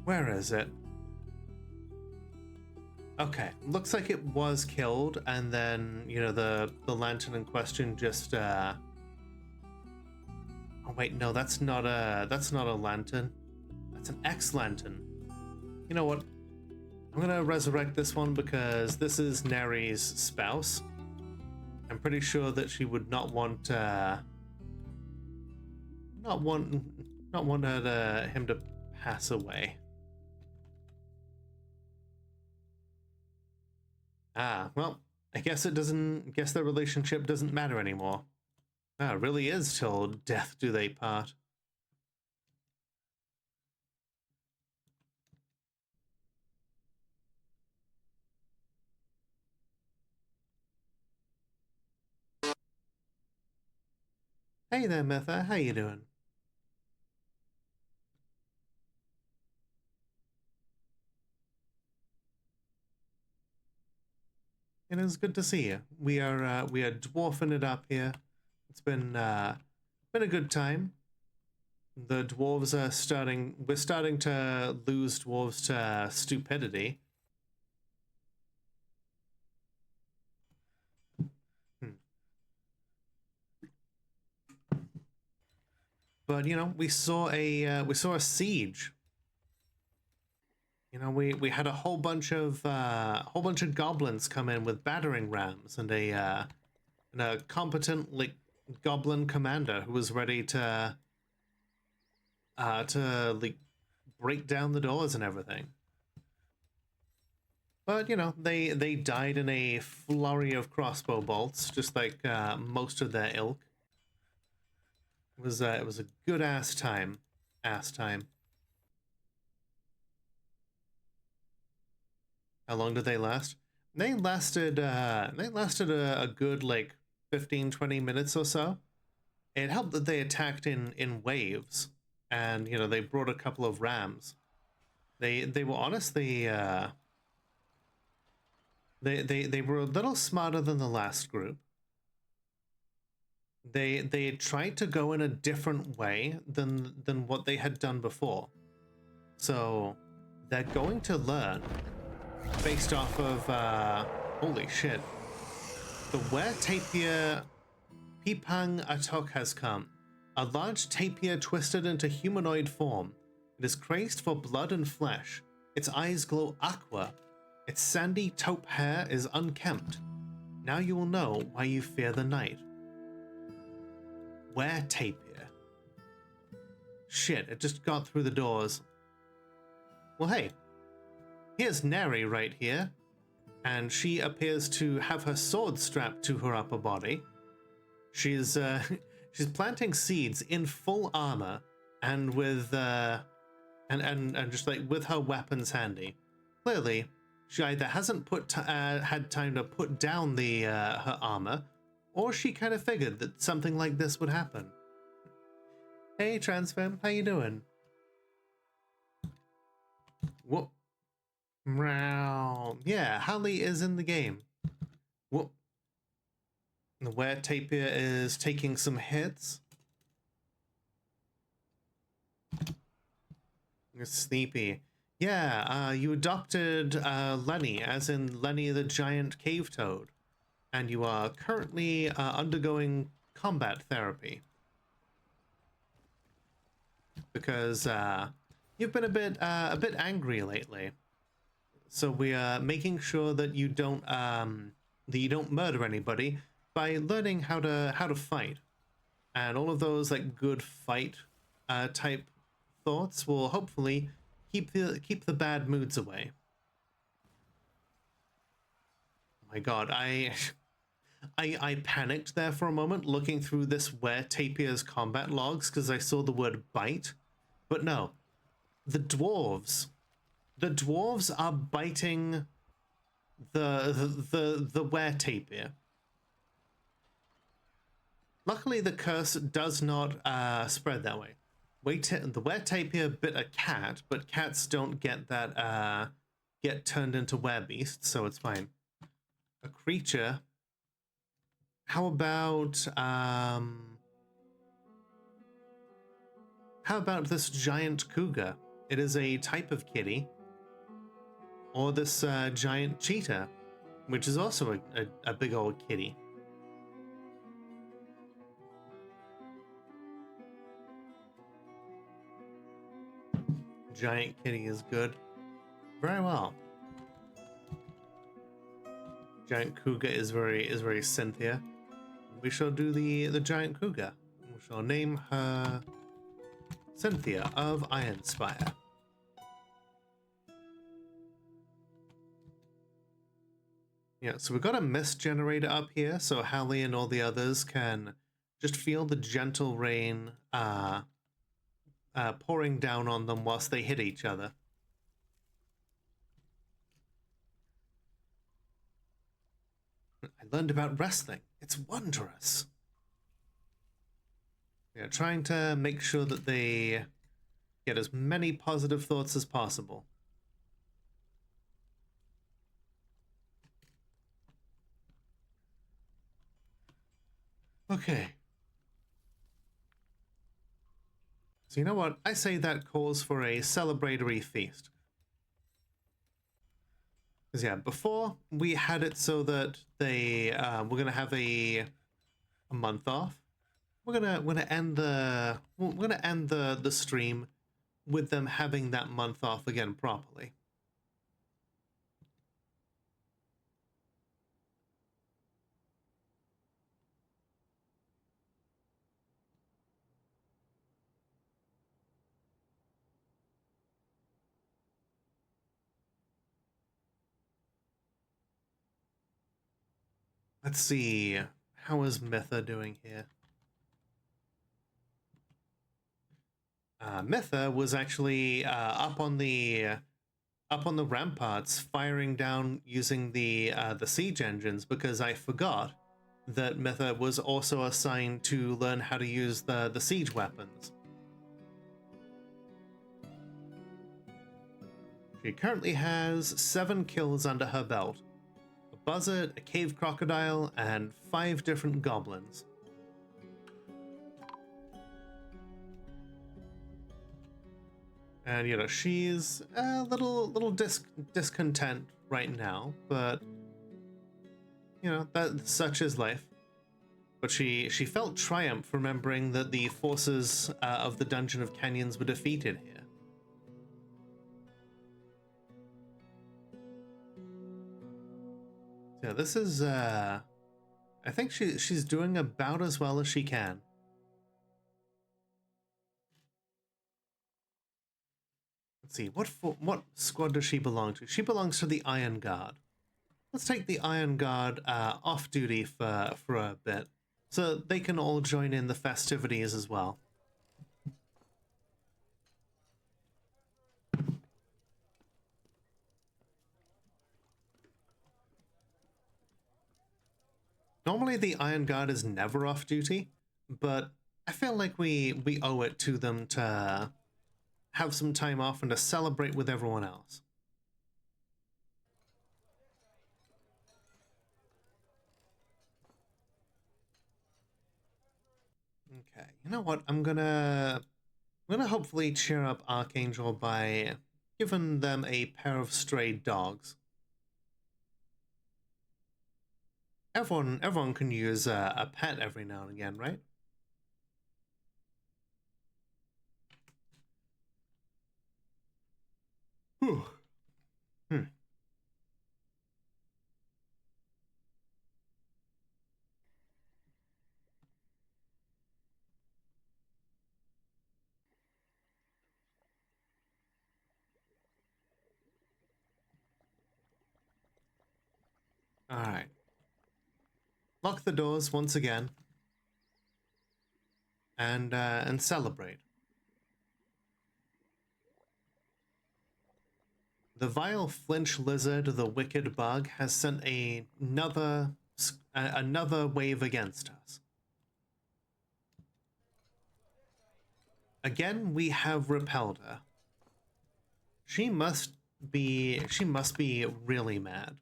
Where is it? Okay, looks like it was killed, and then, you know, the lantern in question just oh wait, no, that's not a lantern. That's an X-lantern. You know what? I'm gonna resurrect this one because this is Neri's spouse. I'm pretty sure that she would not want him to pass away. Ah, well, I guess the relationship doesn't matter anymore. Ah, it really is till death do they part. Hey there, Mitha, how you doing? It is good to see you. We are dwarfing it up here. It's been a good time. The dwarves are we're starting to lose dwarves to stupidity. But you know, we saw a siege. You know, we had a whole bunch of goblins come in with battering rams and a competent like goblin commander who was ready to like break down the doors and everything. But you know, they died in a flurry of crossbow bolts, just like most of their ilk. It was a good ass time. How long did they last? They lasted a good like 15-20 minutes or so. It helped that they attacked in waves, and you know, they brought a couple of rams. They were honestly they were a little smarter than the last group. They tried to go in a different way than what they had done before. So they're going to learn based off of holy shit. The were-tapir Pipang Atok has come. A large tapir twisted into humanoid form. It is crazed for blood and flesh. Its eyes glow aqua. Its sandy taupe hair is unkempt. Now you will know why you fear the night. Were-tapir. Shit, it just got through the doors. Well, hey. Here's Neri right here, and she appears to have her sword strapped to her upper body. She's she's planting seeds in full armor and with and just like with her weapons handy. Clearly, she either hasn't had time to put down the her armor, or she kind of figured that something like this would happen. Hey, Transfem, how you doing? Whoop. Meow. Yeah, Hallie is in the game. Whoop. The were-tapir is taking some hits. You're sleepy. Yeah, you adopted Lenny, as in Lenny the giant cave toad, and you are currently undergoing combat therapy. Because you've been a bit angry lately. So we are making sure that you don't murder anybody by learning how to fight, and all of those like good fight type thoughts will hopefully keep the bad moods away. My God, I panicked there for a moment, looking through this Were Tapir's combat logs because I saw the word bite, but no, the dwarves are biting the Were Tapir. Luckily, the curse does not spread that way. The Were Tapir bit a cat, but cats don't get that get turned into werebeasts, so it's fine. A creature. How about this giant cougar? It is a type of kitty. Or this giant cheetah, which is also a big old kitty. Giant kitty is good. Very well. Giant cougar is very Cynthia. We shall do the giant cougar. We shall name her Cynthia of Ironspire. Yeah, so we've got a mist generator up here, so Hallie and all the others can just feel the gentle rain pouring down on them whilst they hit each other. I learned about wrestling. It's wondrous. Yeah, trying to make sure that they get as many positive thoughts as possible. Okay. So you know what? I say that calls for a celebratory feast. Because yeah, before we had it so that they we're gonna have a month off. We're gonna end the stream with them having that month off again properly. Let's see, how is Mitha doing here? Mitha was actually up on the ramparts, firing down using the siege engines, because I forgot that Mitha was also assigned to learn how to use the siege weapons. She currently has 7 kills under her belt. A buzzard, a cave crocodile, and 5 different goblins. And, you know, she's a little discontent right now, but, you know, such is life. But she felt triumph remembering that the forces of the Dungeon of Canyons were defeated here. So this is, I think she's doing about as well as she can. Let's see, what squad does she belong to? She belongs to the Iron Guard. Let's take the Iron Guard off duty for a bit, so they can all join in the festivities as well. Normally the Iron Guard is never off duty, but I feel like we owe it to them to have some time off and to celebrate with everyone else. Okay, you know what? I'm gonna hopefully cheer up Archangel by giving them a pair of stray dogs. Everyone can use a pet every now and again, right? Whew. All right. Lock the doors once again, and celebrate. The vile flinch lizard, the wicked bug, has sent another wave against us. Again, we have repelled her. She must be really mad.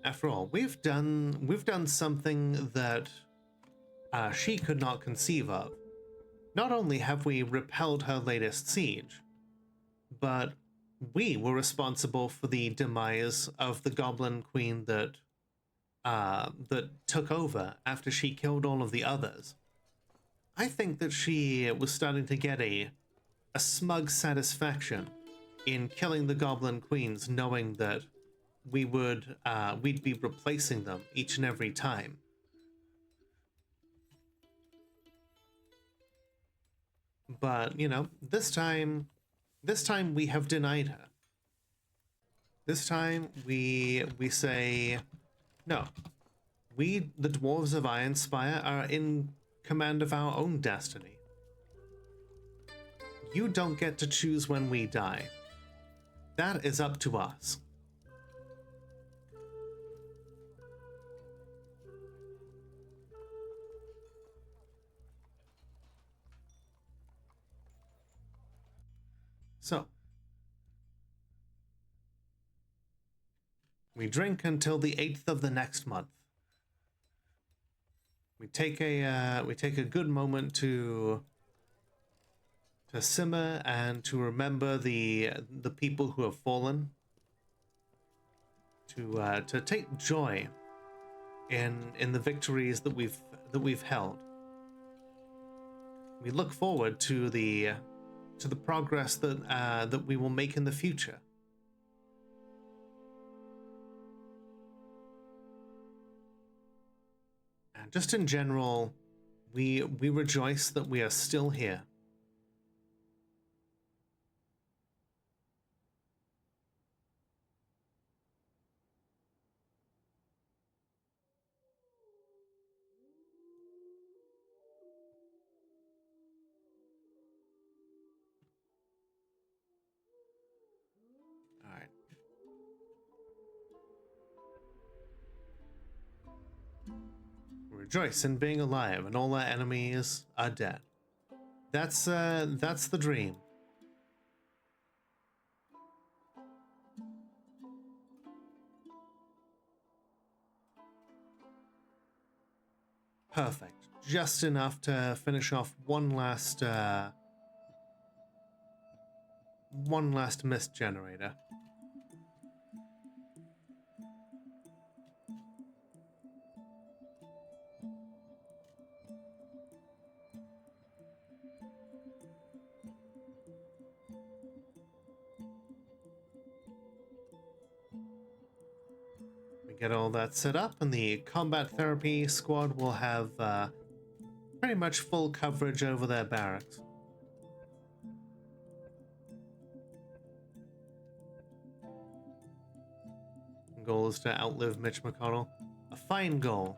After all, we've done something that she could not conceive of. Not only have we repelled her latest siege, but we were responsible for the demise of the Goblin Queen that took over after she killed all of the others. I think that she was starting to get a smug satisfaction in killing the Goblin Queens, knowing that we'd be replacing them each and every time. But, you know, this time we have denied her. This time we say, no, we, the Dwarves of Ironspire, are in command of our own destiny. You don't get to choose when we die. That is up to us. So, we drink until the 8th of the next month. We take a good moment to simmer and to remember the people who have fallen. To take joy in the victories that we've held. We look forward to the progress that we will make in the future. And just in general, we rejoice that we are still here. All right. Rejoice in being alive, and all our enemies are dead. That's the dream. Perfect. Just enough to finish off one last mist generator. Get all that set up, and the combat therapy squad will have pretty much full coverage over their barracks. The goal is to outlive Mitch McConnell. A fine goal.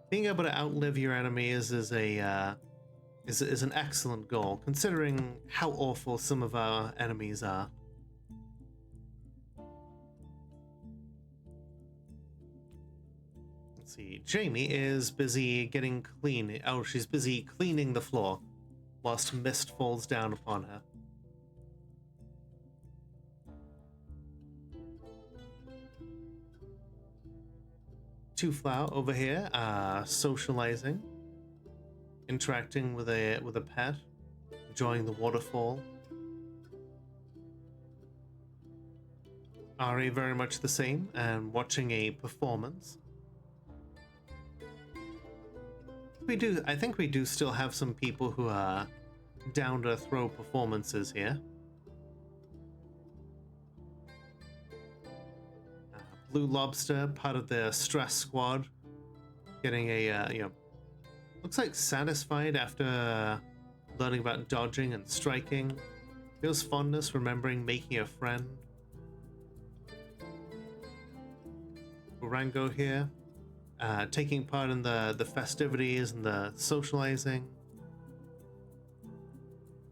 Being able to outlive your enemies is an excellent goal, considering how awful some of our enemies are. See, Jamie is busy getting clean. Oh, she's busy cleaning the floor whilst mist falls down upon her. Two Flower over here, socializing, interacting with a pet, enjoying the waterfall. Ari very much the same, and watching a performance. I think we do still have some people who are down to throw performances here. Blue Lobster, part of the stress squad, getting a, looks like satisfied after learning about dodging and striking. Feels fondness remembering making a friend. Rango here, taking part in the festivities and the socializing.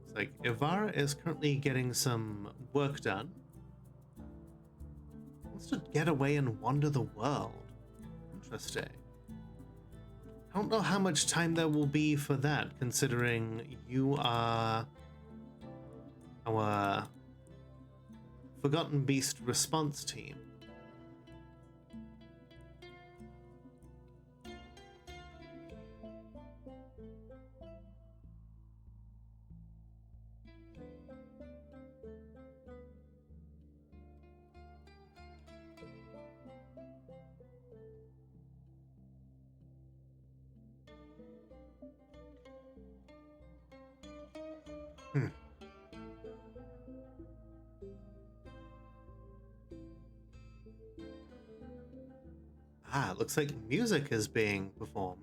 It's like Ivara is currently getting some work done. Wants to get away and wander the world. Interesting. I don't know how much time there will be for that, considering you are our Forgotten Beast response team. Ah, it looks like music is being performed.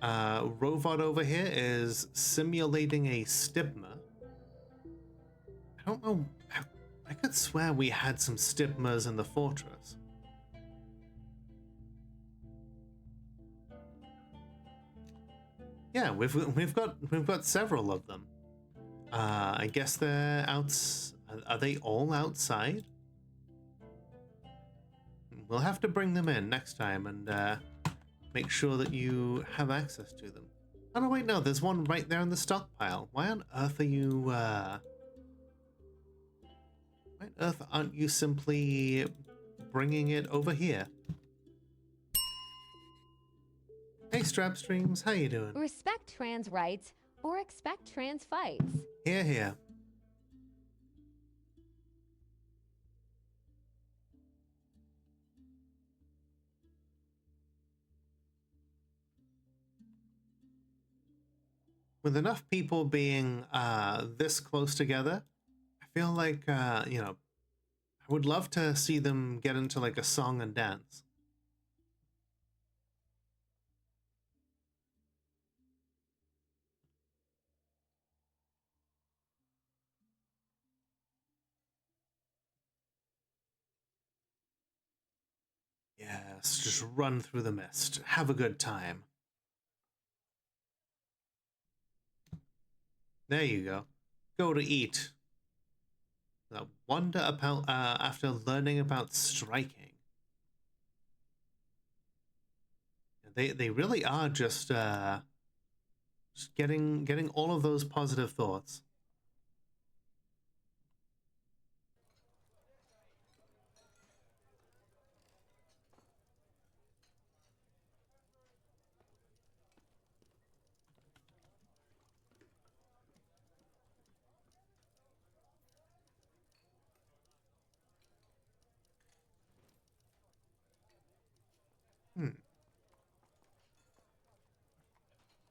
Robot over here is simulating a stibma. I don't know. I could swear we had some stibmas in the fortress. Yeah, we've got several of them. I guess they're out. Are they all outside? We'll have to bring them in next time and make sure that you have access to them. Oh no, wait, no, there's one right there in the stockpile. Why on earth are you, why on earth aren't you simply bringing it over here? Hey, Strapstreams, how you doing? Respect trans rights or expect trans fights. Here, here. With enough people being this close together, I feel like, you know, I would love to see them get into like a song and dance. Yes, just run through the mist. Have a good time. There you go. Go to eat. Wonder about after learning about striking. They really are just getting all of those positive thoughts.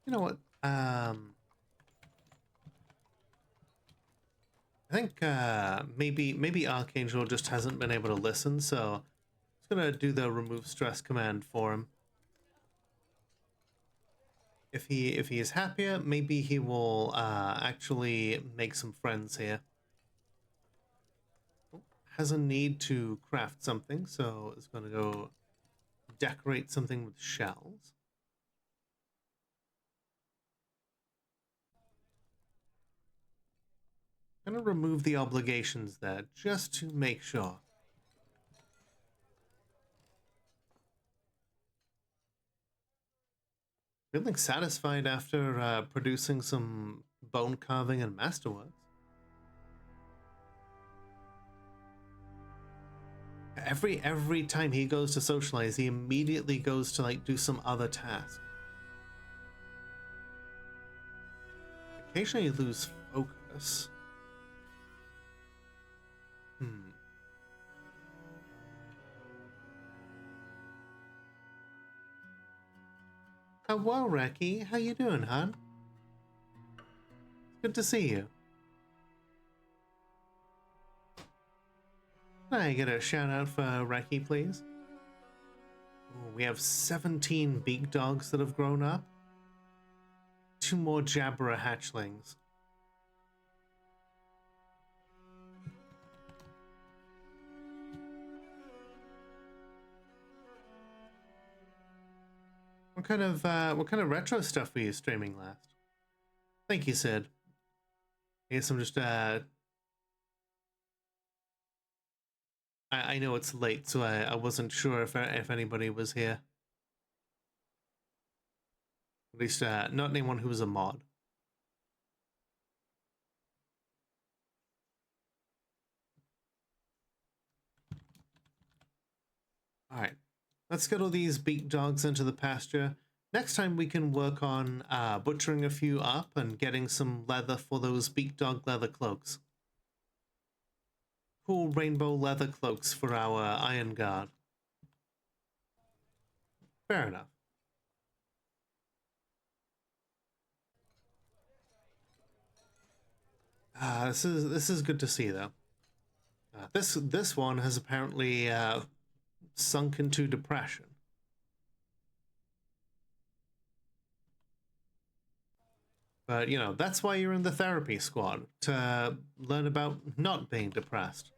You know what? I think maybe Archangel just hasn't been able to listen, so it's gonna do the remove stress command for him. If he is happier, maybe he will actually make some friends here. Has a need to craft something, so it's gonna go decorate something with shells. Gonna remove the obligations there just to make sure. Feeling satisfied after producing some bone carving and masterworks. Every time he goes to socialize, he immediately goes to like do some other task. Occasionally you lose focus. Well, Reki, how you doing, hon? Good to see you. Can I get a shout out for Reki, please? Ooh, we have 17 beak dogs that have grown up. 2 more Jabbera hatchlings. kind of retro stuff were you streaming last? Thank you, Sid. I guess I'm just I know it's late, so I wasn't sure if anybody was here. At least not anyone who was a mod. Alright, let's get all these beak dogs into the pasture. Next time we can work on butchering a few up and getting some leather for those beak dog leather cloaks. Cool rainbow leather cloaks for our Iron Guard. Fair enough. This is good to see though. This one has apparently sunk into depression. But you know, that's why you're in the therapy squad, to learn about not being depressed.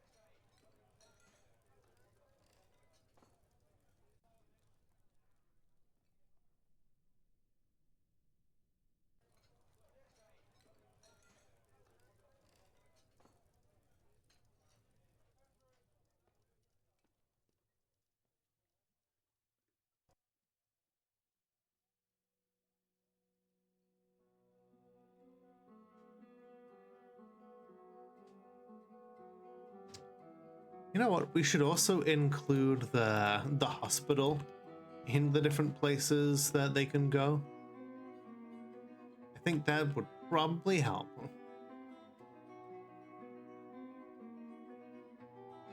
You know what? We should also include the hospital in the different places that they can go. I think that would probably help.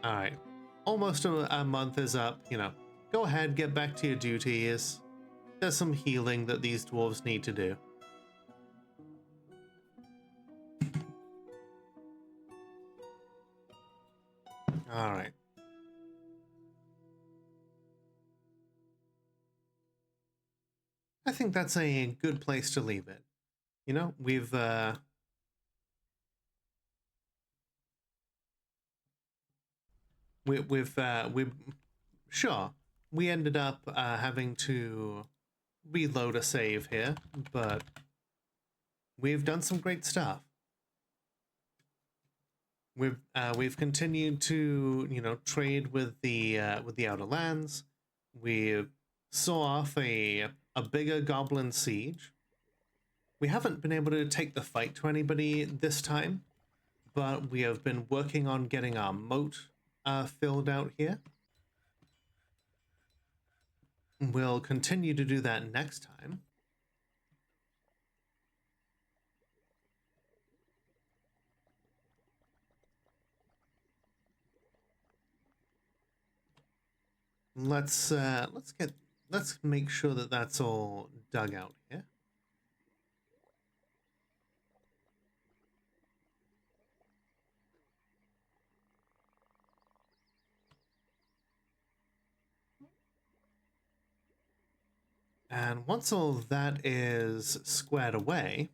Alright. Almost a month is up, you know. Go ahead, get back to your duties. There's some healing that these dwarves need to do. Alright. I think that's a good place to leave it. You know, we've sure, we ended up having to reload a save here, but we've done some great stuff. We've continued to, you know, trade with the Outer Lands. We saw off a bigger goblin siege. We haven't been able to take the fight to anybody this time, but we have been working on getting our moat filled out here. We'll continue to do that next time. Let's make sure that that's all dug out here. And once all that is squared away,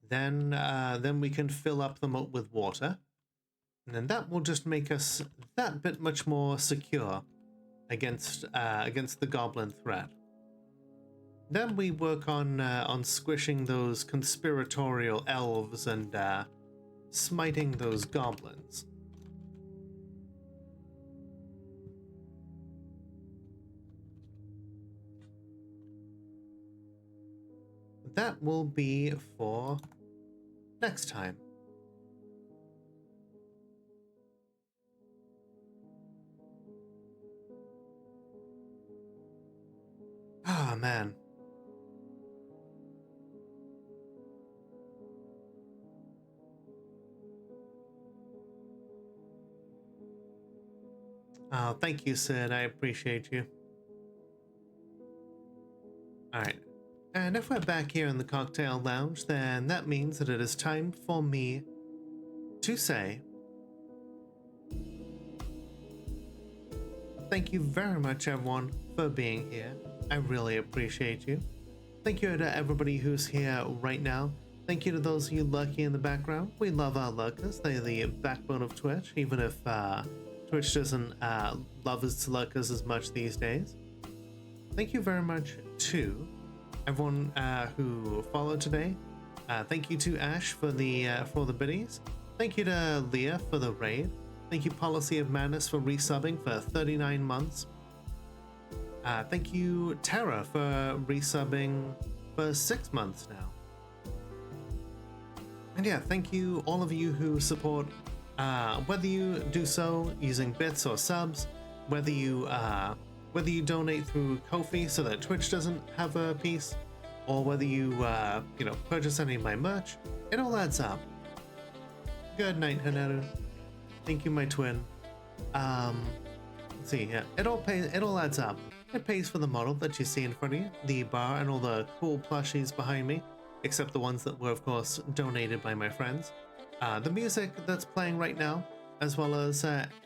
then we can fill up the moat with water. And then that will just make us that bit much more secure against the goblin threat. Then we work on squishing those conspiratorial elves and smiting those goblins. That will be for next time. Ah, man. Oh, thank you, Sid. I appreciate you. Alright. And if we're back here in the cocktail lounge, then that means that it is time for me to say thank you very much, everyone, for being here. I really appreciate you. Thank you to everybody who's here right now. Thank you to those of you lurking in the background. We love our lurkers. They're the backbone of Twitch, even if Twitch doesn't love us lurkers as much these days. Thank you very much to everyone who followed today. Thank you to Ash for the biddies. Thank you to Leah for the raid. Thank you Policy of Madness for resubbing for 39 months. Thank you Tara for resubbing for 6 months now. And yeah, thank you all of you who support, whether you do so using bits or subs, whether you donate through Ko-fi so that Twitch doesn't have a piece, or whether you purchase any of my merch. It all adds up. Good night, Hanaru. Thank you, my twin. Let's see, yeah, it all adds up. It pays for the model that you see in front of you, the bar, and all the cool plushies behind me, except the ones that were, of course, donated by my friends. The music that's playing right now, as well as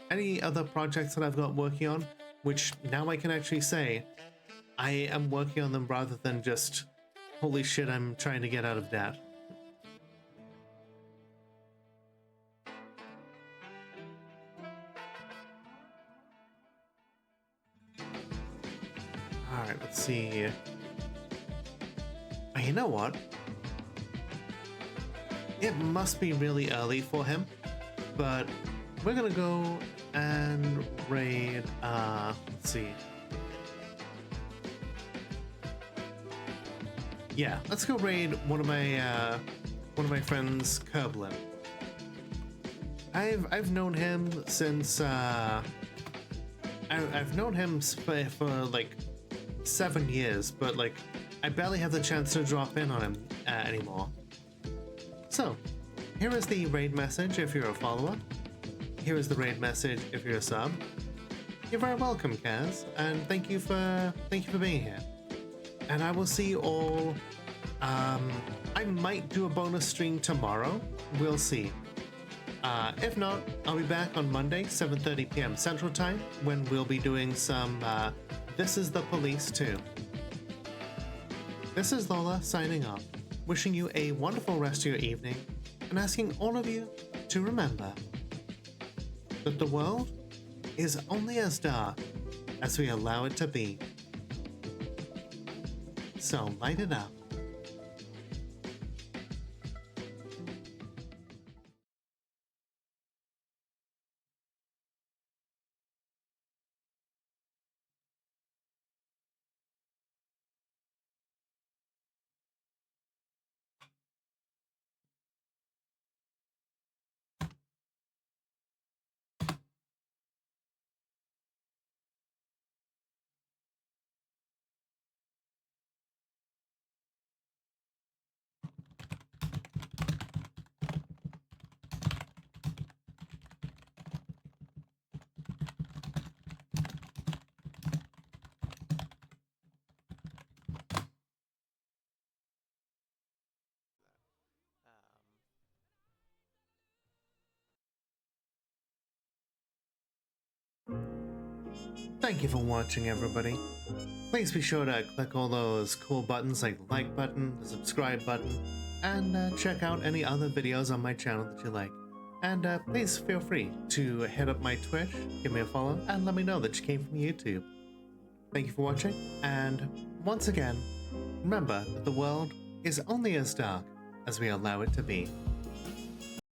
any other projects that I've got working on, which now I can actually say I am working on them rather than just, holy shit, I'm trying to get out of debt. Alright, let's see. Oh, you know what? It must be really early for him, but we're gonna go and raid, let's see. Yeah, let's go raid one of my friends, Kerblin. I've known him since, I've known him for like 7 years, but like I barely have the chance to drop in on him anymore. So, here is the raid message if you're a follower. Here is the raid message if you're a sub. You're very welcome, Kaz, and thank you for being here. And I will see you all. I might do a bonus stream tomorrow. We'll see. If not, I'll be back on Monday, 7:30 p.m. Central Time, when we'll be doing some This Is the Police too. This is Lola signing off, wishing you a wonderful rest of your evening, and asking all of you to remember that the world is only as dark as we allow it to be. So light it up. Thank you for watching, everybody. Please be sure to click all those cool buttons like the like button, the subscribe button, and check out any other videos on my channel that you like. And please feel free to hit up my Twitch, give me a follow, and let me know that you came from YouTube. Thank you for watching, and once again, remember that the world is only as dark as we allow it to be.